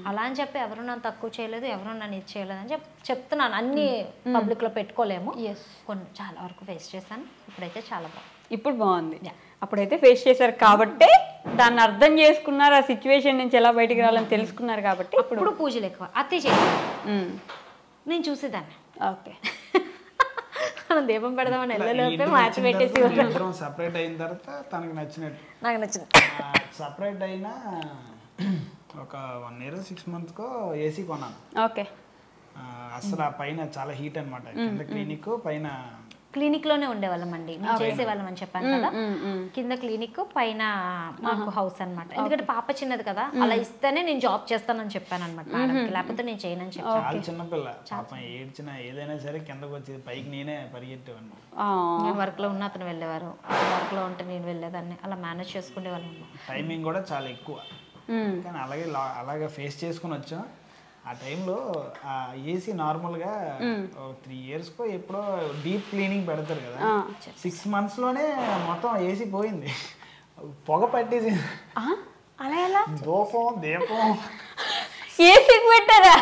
అలా అని చెప్పి ఎవరు నన్ను తక్కువ చేయలేదు, ఎవరు నన్ను ఇది చేయలేదు అని చెప్తున్నాను. అన్ని పబ్లిక్లో పెట్టుకోలేము, కొన్ని చాలా వరకు ఫేస్ చేశాను. ఇప్పుడైతే చాలా బాగుంది. ఇప్పుడు బాగుంది. అప్పుడైతే ఫేస్ చేశారు కాబట్టి దాన్ని అర్థం చేసుకున్నారు, ఆ సిచ్యువేషన్ నుంచి ఎలా బయటికి రావాలని తెలుసుకున్నారు కాబట్టి. ఇప్పుడు పూజలు ఎక్కువ అత్తే చేశాను, నేను చూసేదాన్ని. ఓకే, దీపం పెడదామని వెళ్ళలేకపోతే మార్చి పెట్టేసి సపరేట్ అయిన తర్వాత తనకి నచ్చినట్టు నాకు నచ్చింది. సపరేట్ అయినా ఒక 1 year 6 months ఏసీ కొన్నాను. ఓకే, అసలు ఆ పైన చాలా హీట్ అనమాట. కింద క్లినిక్, పైన క్లినిక్ లోనే ఉండేవాళ్ళం అండి, మేము చేసేవాళ్ళం అని చెప్పాను కదా. కింద క్లినిక్, పైన మాకు హౌస్ అనమాట. ఎందుకంటే పాప చిన్నది కదా, అలా ఇస్తేనే నేను జాబ్ చేస్తానని చెప్పాను అనమాట మేడంకి, లేకపోతే నేను చేయనని చెప్పాను. చాలా చిన్నపిల్ల పాపం, ఏడ్చినా ఏదైనా సరే కిందకు వచ్చేది, పైకి నేనే పరిగెట్టేవాడిని. నేను వర్క్ లో ఉన్న అతను వెళ్ళేవారు, వర్క్ లో ఉంటే నేను వెళ్ళేదాన్ని, అలా మేనేజ్ చేసుకునేవాళ్ళం. టైమింగ్ కూడా చాలా ఎక్కువ, కానీ అలాగే ఫేస్ చేసుకుని వచ్చాం. ఆ టైంలో ఆ ఏసీ నార్మల్గా 3 yearsకో ఎప్పుడో డీప్ క్లీనింగ్ పెడతారు కదా, 6 monthsలోనే మొత్తం ఏసీ పోయింది, పొగ పట్టేసి. అలా ఎలా? దీపం ఏసీకి పెట్టారా?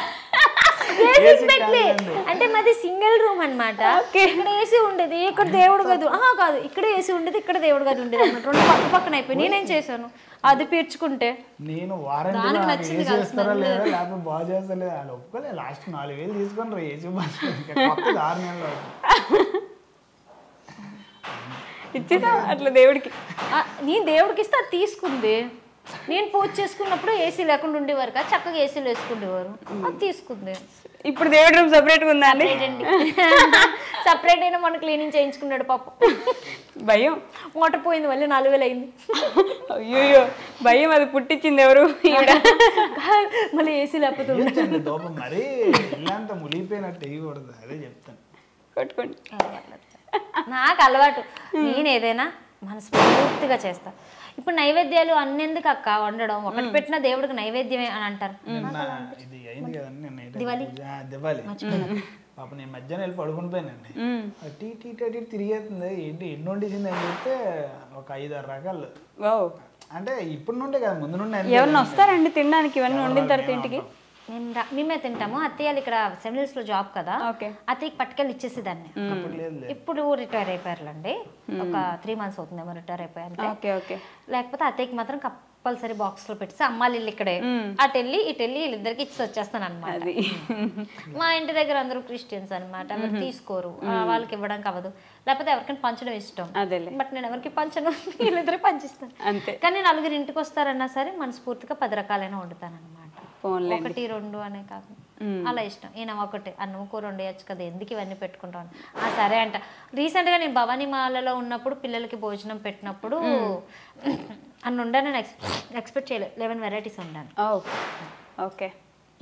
అంటే మాది సింగిల్ రూమ్ అనమాట. ఇక్కడ ఏసీ ఉండేది, ఇక్కడ దేవుడు గది కాదు, ఇక్కడ ఏసీ ఉండేది, ఇక్కడ దేవుడు గది ఉండేది అనమాట. 2 పక్క పక్కన అయిపోయి నేనేం చేశాను, అది పీర్చుకుంటే నేను వారంటీ ఏసీ వేస్తారా లేదా లేకపోతే బాగా చేస్తలేదు వాళ్ళు ఒప్పుకోలేదు. లాస్ట్ 4,000 తీసుకొని ఏసీ కొత్తది 6 నెలలు ఇచ్చేదా అట్లా దేవుడికి? నీ దేవుడికి ఇస్తే అది తీసుకుంది. నేను పూజ చేసుకున్నప్పుడు ఏసీ లేకుండా ఉండేవారు కదా, చక్కగా ఏసీలు వేసుకునేవారు, అది తీసుకుంది. ఇప్పుడు దేవుడి రూమ్ సపరేట్గా ఉందా అండి? సపరేట్ అయినా మనం క్లీనింగ్ చేయించుకున్నాడు పాప. భయం. మోటార్ పోయింది, మళ్ళీ 4,000 అయింది. అయ్యో భయం, అది పుట్టించింది ఎవరు? మళ్ళీ ఏసీ లేకపోతే దోపం మరీ ఇల్లంతా మునిగిపోయినట్టు వేయకూడదు, అదే చెప్తాను. కొట్టుకోండి. నాకు అలవాటు, నేను ఏదైనా మనస్ఫూర్తిగా చేస్తా. ఇప్పుడు నైవేద్యాలు అన్నెందుకు అక్క వండడం, ఒకటి పెట్టిన దేవుడికి నైవేద్యమే అని అంటారు. ఇది అయింది కదండి నిన్న దివాళీ, పాప నేను మధ్యాహ్నం వెళ్ళి పడుకుని పోయానండి, టీ టీ టీ తిరిగేస్తుంది, ఏంటి ఎన్ని వండేసింది అని చెప్తే ఒక 5-6 రకాలు. అంటే ఇప్పుడు నుండే కదా, ముందు నుండి. ఎవరన్నా వస్తారండి తినడానికి ఇవన్నీ వండిన తర్వాత ఇంటికి? మేమే తింటాము. అత్తయ్యలు ఇక్కడ సెమినల్స్ లో జాబ్ కదా, అత్తయ్యకి పట్టుకెళ్ళి ఇచ్చేసేదాన్ని. ఇప్పుడు రిటైర్ అయిపోయారులండి, ఒక 3 months అవుతుందేమో రిటైర్ అయిపోయారు. లేకపోతే అత్తయ్యకి మాత్రం కంపల్సరీ బాక్స్ లో పెట్టి అమ్మాలి ఇల్లు ఇక్కడే, అటు వెళ్ళి ఇటు వెళ్ళి వీళ్ళిద్దరికి ఇచ్చి వచ్చేస్తాను అనమాట. మా ఇంటి దగ్గర అందరూ క్రిస్టియన్స్ అనమాట, ఎవరు తీసుకోరు, వాళ్ళకి ఇవ్వడానికి అవ్వదు, లేకపోతే ఎవరికైనా పంచడం ఇష్టం. బట్ నేను ఎవరికి పంచను, వీళ్ళిద్దరికి పంచిస్తాను. కానీ 4 ఇంటికి వస్తారన్నా సరే మనస్ఫూర్తిగా 10 రకాలైనా వండుతాను అనమాట. 1, 2 అనే కాదు, అలా ఇష్టం. ఈయన ఒకటి అన్నం కూర వండేయచ్చు కదా, ఎందుకు ఇవన్నీ పెట్టుకుంటాను. సరే అంట. రీసెంట్గా నేను భవానీ మాలలో ఉన్నప్పుడు పిల్లలకి భోజనం పెట్టినప్పుడు అన్న వండాను, నేను ఎక్స్పెక్ట్ చేయలేదు. 11 varieties వండాను. Okay.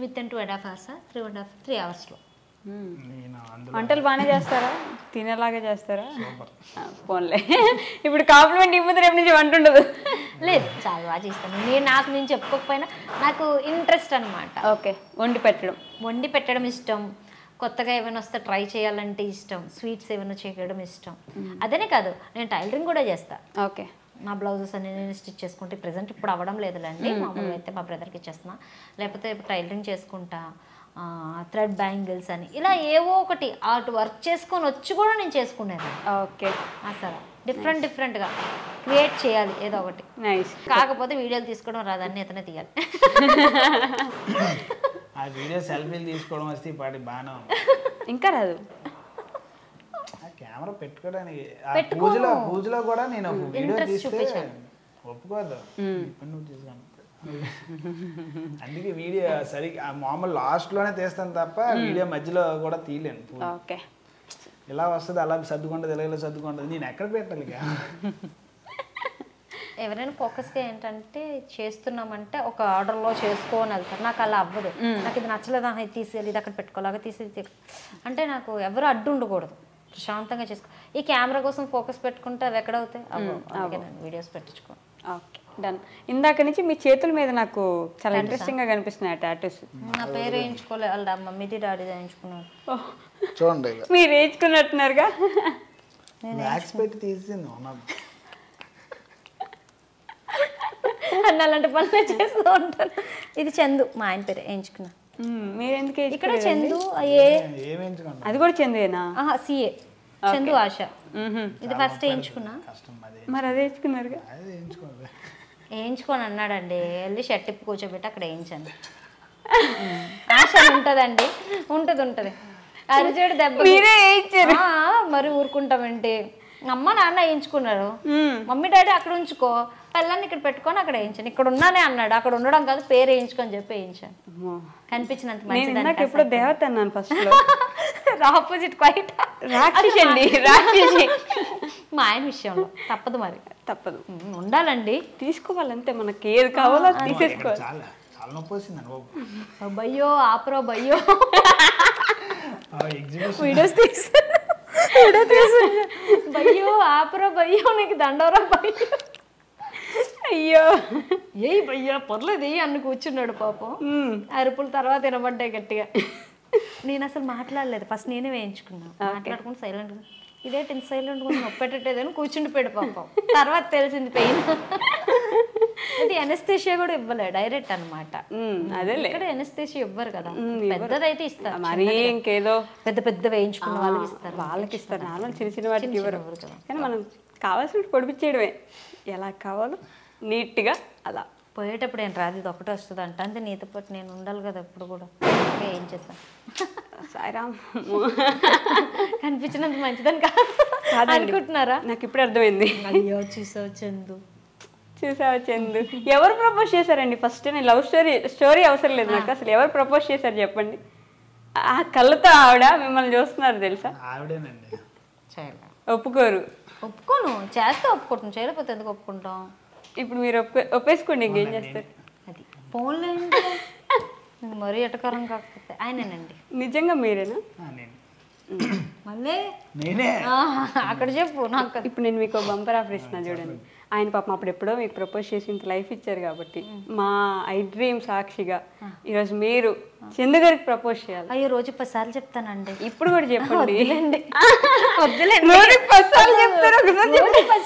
With in 2.5 hours, 3 hours. వంటలు బాగానే చేస్తారా? తినేలాగా చేస్తారా? పోన్లే, ఇప్పుడు కాంప్లిమెంట్ ఇవ్వదు, రేపు నుంచి వంట ఉండదు. లేదు, చాలా బాగా చేస్తాను నేను. నేను చెప్పుకోకపోయినా నాకు ఇంట్రెస్ట్ అనమాట. ఓకే. వండి పెట్టడం ఇష్టం, కొత్తగా ఏమైనా వస్తే ట్రై చేయాలంటే ఇష్టం, స్వీట్స్ ఏమైనా చేయడం ఇష్టం. అదనే కాదు, నేను టైలరింగ్ కూడా చేస్తా. ఓకే. నా బ్లౌజెస్ అన్ని నేను స్టిచ్ చేసుకుంటే, ప్రెజెంట్ ఇప్పుడు అవ్వడం లేదులేండి, మామూలుగా అయితే మా బ్రదర్కి ఇచ్చేస్తున్నా, లేకపోతే ఇప్పుడు టైలరింగ్ చేసుకుంటా, థ్రెడ్ బ్యాంగిల్స్ అని ఇలా ఏవో ఒకటి ఆర్ట్ వర్క్ చేసుకొని వచ్చి కూడా నేను చేసుకునేది. ఓకే. అసలు డిఫరెంట్గా క్రియేట్ చేయాలి ఏదో ఒకటి. నైస్. కాకపోతే వీడియోలు తీసుకోవడం రాదాన్ని అతనే తీయాలి. ఆ వీడియో సెల్ఫీలు తీసుకోవడం వస్తే పాటి బాగానే ఇంకా రాదు. కెమెరా పెట్టుకోవడానికి పూజలో కూడా నేను వీడియో తీస్తే ఒప్పుకోదు, నువ్వు తీసాను. అందుకే వీడియో సరిగ్గా మామూలు లాస్ట్లోనే తీస్తాను తప్ప వీడియో మధ్యలో కూడా తీయలేను. ఓకే. ఇలా వస్తుంది, అలా సర్దుకుంటుంది, ఇలా సర్దుకుంటుంది, నేను ఎక్కడ పెట్టాలి? ఎవరైనా ఫోకస్గా ఏంటంటే చేస్తున్నామంటే ఒక ఆర్డర్లో చేసుకోని వెళ్తారు, నాకు అలా అవ్వదు. నాకు ఇది నచ్చలేదా, ఇది తీసేయాలి, ఇది అక్కడ పెట్టుకోలేగా తీసేది అంటే నాకు ఎవరు అడ్డు ఉండకూడదు, ప్రశాంతంగా చేసుకో. ఈ కెమెరా కోసం ఫోకస్ పెట్టుకుంటే అవి ఎక్కడ అవుతాయి? నేను వీడియోస్ పెట్టించుకో. Okay, done. ఇందాక నుంచి మీ చేతుల మీద నాకు చాలా ఇంట్రెస్టింగ్గా కనిపిస్తున్నాయి టాటూస్. నా పేరు వేయించుకోలేదు, వాళ్ళ మమ్మీది డాడీ వేయించుకున్నారు. చూడండి, మీరు వేయించుకున్నట్టున్నారుగా. అన్న అలాంటి పనులు చేస్తూ ఉంటారు. ఇది చందు, మా ఆయన పేరు వేయించుకున్నా. మీరు ఎందుకు ఇక్కడ చందు? అది కూడా చందుయేనా? సిఏ చందు ఆశ. ఇది ఫస్ట్ వేయించుకున్నా. మరి అదే వేయించుకున్నారుగా. వేయించుకొని అన్నాడండి, వెళ్ళి షర్ట్ ఇప్పి కూర్చోబెట్టి అక్కడ వేయించాను. ఆశ ఉంటుందండి, ఉంటుంది. అరిచేడు దెబ్బ మీరే వేయించారు. మరి ఊరుకుంటామంటే అమ్మ నాన్న వేయించుకున్నారు, మమ్మీ డాడీ అక్కడ ఉంచుకో, పిల్లల్ని ఇక్కడ పెట్టుకొని అక్కడ వేయించాను. ఇక్కడ ఉన్నానే అన్నాడు, అక్కడ ఉండడం కాదు పేరు వేయించుకొని చెప్పి వేయించాను. కనిపించినంత మంచిది. ఎప్పుడు దేవత అన్నాను ఫస్ట్ లో, ఆపోజిట్ క్వైట్ రాక్షసి అండి, రాక్షసి. మా ఆయన విషయంలో తప్పదు, మరి తప్పదు, ఉండాలండి, తీసుకోవాలంటే మనకి ఏది కావాలో తీసేసుకోవాలి. భయ్యో ఆపరో భయ్యో వీడియోస్ తీసు భయ్యో ఆపరో భయ్యో నీకు దండవరా భయ్యో. అయ్యో ఏయ్ భయ్యా పర్లేదు అన్న కూర్చున్నాడు పాపం. అరుపుల తర్వాత వినబడ్డాయి గట్టిగా. నేను అసలు మాట్లాడలేదు, ఫస్ట్ నేనే వేయించుకున్నాను. మాట్లాడుకుంటూ సైలెంట్గా ఇదేంటి ఇంత సైలెంట్గా ఉంది, నొప్పెట్టేదని కూర్చుండిపోయాడు పాపం. తర్వాత తెలిసింది పెయిన్. అది ఎనస్థేషియా కూడా ఇవ్వలే, డైరెక్ట్ అనమాట. అదే ఇక్కడ ఎనస్థేషియా ఇవ్వరు కదా, పెద్దదైతే ఇస్తారు. మరి ఇంకేదో పెద్ద వేయించుకున్న వాళ్ళకి ఇస్తారు. వాళ్ళకి ఇస్తారు, నార్మల్ చిన్న చిన్న వాటికి ఇవ్వరు. కానీ మనం కావాల్సినట్టు పొడిపించేయడమే, ఎలా కావాలో నీట్గా అలా. పోయేటప్పుడు ఏం రాదు, ఇది ఒకటే వస్తుంది అంట. అంతే నీతో పాటు నేను ఉండాలి కదా ఎప్పుడు కూడా. ఏం చేస్తాను సాయిరామ్, కనిపించినంత మంచిదని కాదు అనుకుంటున్నారా? నాకు ఇప్పుడు అర్థమైంది. అయ్యో చూసావు చందు, ఎవరు ప్రపోజ్ చేశారండి ఫస్ట్? నేను లవ్ స్టోరీ అవసరం లేదు నాకు. అసలు ఎవరు ప్రపోజ్ చేశారు చెప్పండి. ఆ కళ్ళతో ఆవిడ మిమ్మల్ని చూస్తున్నారు తెలుసా? ఆవిడేనండి. ఒప్పుకోరు. ఒప్పుకోను, చేస్తే ఒప్పుకుంటాం, చేయలేకపోతే ఎందుకు ఒప్పుకుంటాం? ఇప్పుడు మీరు ఒప్పేసుకోండి, ఇంకేం చేస్తారు? అది ఫోన్లో మరీ ఎటకారం కాకపోతే ఆయనేనండి. నిజంగా మీరేనా? మళ్ళీ నేనే. అక్కడ చెప్పు నాకు. ఇప్పుడు నేను మీకు బంపర్ ఆఫర్ ఇస్తున్నా చూడండి. ఆయన పాపం అప్పుడు ఎప్పుడో మీకు ప్రపోజ్ చేసి ఇంత లైఫ్ ఇచ్చారు కాబట్టి మా ఐ డ్రీమ్ సాక్షిగా ఈరోజు మీరు చందు గారికి ప్రపోజ్ చేయాలి. అయ్యో రోజు 10 సార్లు చెప్తానండి. ఇప్పుడు కూడా చెప్పండి. వద్దులేండి, 10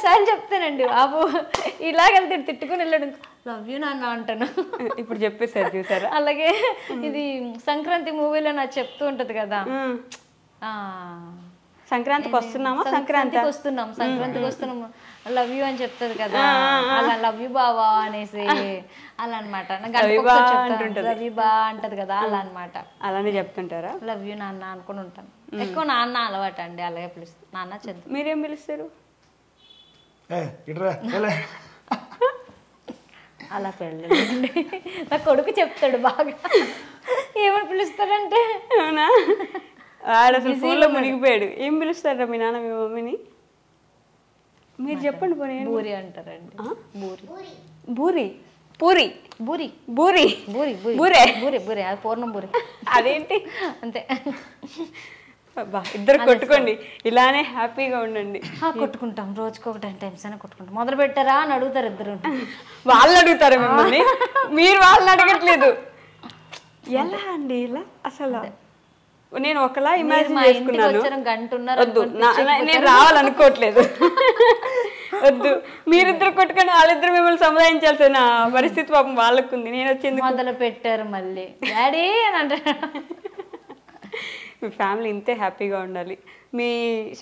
సార్లు చెప్తానండి బాబు. ఇలాగెళ్తే తిట్టుకుని వెళ్ళాడు, లవ్ యూ నాన్న అంటాను. ఇప్పుడు చెప్పేసారు చూసారా? అలాగే ఇది సంక్రాంతి మూవీలో నాకు చెప్తూ ఉంటది కదా, సంక్రాంతికి వస్తున్నామా, సంక్రాంతికి వస్తున్నాము లవ్ యూ అని చెప్తుంది కదా, అలా లవ్ యూ బావా అనేసి అలా అనమాట. లవ్ యూ బా అంటది కదా, అలా అనమాట. అలానే చెప్తుంటారా? లవ్ యూ నాన్న అనుకుని ఉంటాను. ఎక్కువ నాన్న అలవాటు అండి, అలాగే పిలుస్తాను. నాన్న చదువు. మీరేం పిలుస్తారు? అలా పెళ్ళండి. నా కొడుకు చెప్తాడు బాగా ఏమని పిలుస్తాడంటే. అవునా? ఆడ అసలు ఫోన్లో మునిగిపోయాడు. ఏం పిలుస్తారా మీ నాన్న మీ మమ్మీని? మీరు చెప్పండి. పోనీ బూరి అంటారండి. బూరి పూరి బూరి బూరి బూరి బూరే బూరి బూరి అది పూర్ణం బూరి. అదేంటి? అంతే. ఇద్దరు కొట్టుకోండి, ఇలానే హ్యాపీగా ఉండండి. కొట్టుకుంటాం, రోజుకి ఒక 10 times అయినా కొట్టుకుంటాం. మొదలు పెట్టారా అని అడుగుతారు ఇద్దరు. వాళ్ళు అడుగుతారు మిమ్మల్ని, మీరు వాళ్ళని అడగట్లేదు. ఎలా అండి ఇలా? అసలు నేను ఒకలా ఇమాజిన్ చేసుకున్నాను. వద్దు, నేను రావాలనుకోవట్లేదు. వద్దు, మీరిద్దరు కొట్టుకొని వాళ్ళిద్దరు మిమ్మల్ని సముదాయించాల్సిన పరిస్థితి పాపం వాళ్ళకు ఉంది. నేను వచ్చింది మొదలు పెట్టారు మళ్ళీ డాడీ అని అంటారు. మీ ఫ్యామిలీ ఇంతే హ్యాపీగా ఉండాలి. మీ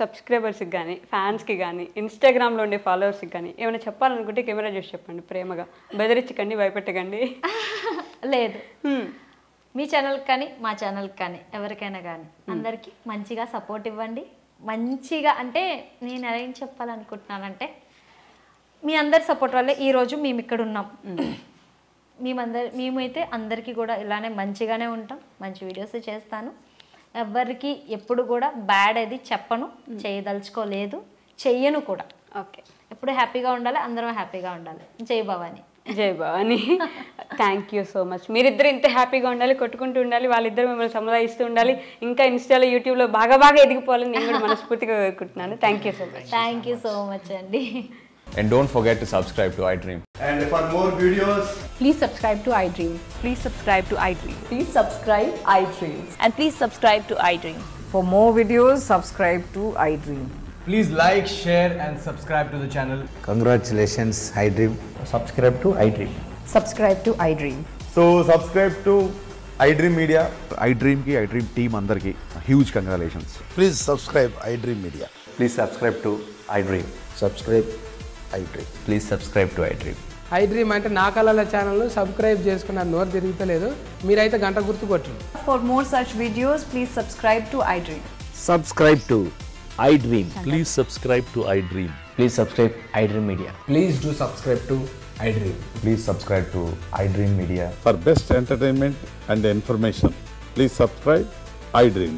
సబ్స్క్రైబర్స్కి కానీ, ఫ్యాన్స్కి కానీ, ఇన్స్టాగ్రామ్లో ఉండే ఫాలోవర్స్కి కానీ ఏమైనా చెప్పాలనుకుంటే కెమెరా చూసి చెప్పండి. ప్రేమగా బెదిరించకండి, భయపెట్టకండి. లేదు, మీ ఛానల్కి కానీ మా ఛానల్కి కానీ ఎవరికైనా కానీ అందరికీ మంచిగా సపోర్ట్ ఇవ్వండి. మంచిగా అంటే నేను ఎలా ఏం చెప్పాలనుకుంటున్నానంటే, మీ అందరి సపోర్ట్ వల్లే ఈరోజు మేము ఇక్కడ ఉన్నాం. మేమైతే అందరికీ కూడా ఇలానే మంచిగానే ఉంటాం, మంచి వీడియోస్ చేస్తాను. ఎవరికి ఎప్పుడు కూడా బ్యాడ్ అది చెప్పను, చేయదలుచుకోలేదు, చెయ్యను కూడా. ఓకే, ఎప్పుడు హ్యాపీగా ఉండాలి, అందరం హ్యాపీగా ఉండాలి. జై భవాని. జై Bhavani. Thank you so much. మీరిద్దరు ఇంత హ్యాపీగా ఉండాలి, కొట్టుకుంటూ ఉండాలి, వాళ్ళిద్దరు మిమ్మల్ని సముదాయిస్తూ ఉండాలి, ఇంకా ఇన్స్టాలో యూట్యూబ్లో బాగా ఎదిగిపోవాలని నేను కూడా మనస్ఫూర్తిగా కోరుకుంటున్నాను. Thank you so much. Thank you so much అండి. And don't forget to subscribe to iDream. And for more videos, please subscribe to iDream. Please subscribe to iDream. Please subscribe iDream. And please subscribe to iDream. For more videos, subscribe to iDream. Please like, share and subscribe to the channel. Congratulations, iDream. Subscribe to iDream. Subscribe to iDream. so subscribe to iDream Media. iDream ki iDream team andarki huge congratulations. Please subscribe iDream Media. Please subscribe to iDream. Subscribe iDream. Please subscribe to iDream. iDream అంటే నా కళల ఛానల్ను subscribe చేసుకున్న నోరు తిరుగుతలేదు, మీరైతే గంట గుర్తు కొట్టండి. For more such videos, please subscribe to iDream. Subscribe to iDream. Please subscribe to iDream. Please subscribe iDream Media. Please do subscribe to iDream. Please subscribe to iDream Media. For best entertainment and information, please subscribe iDream.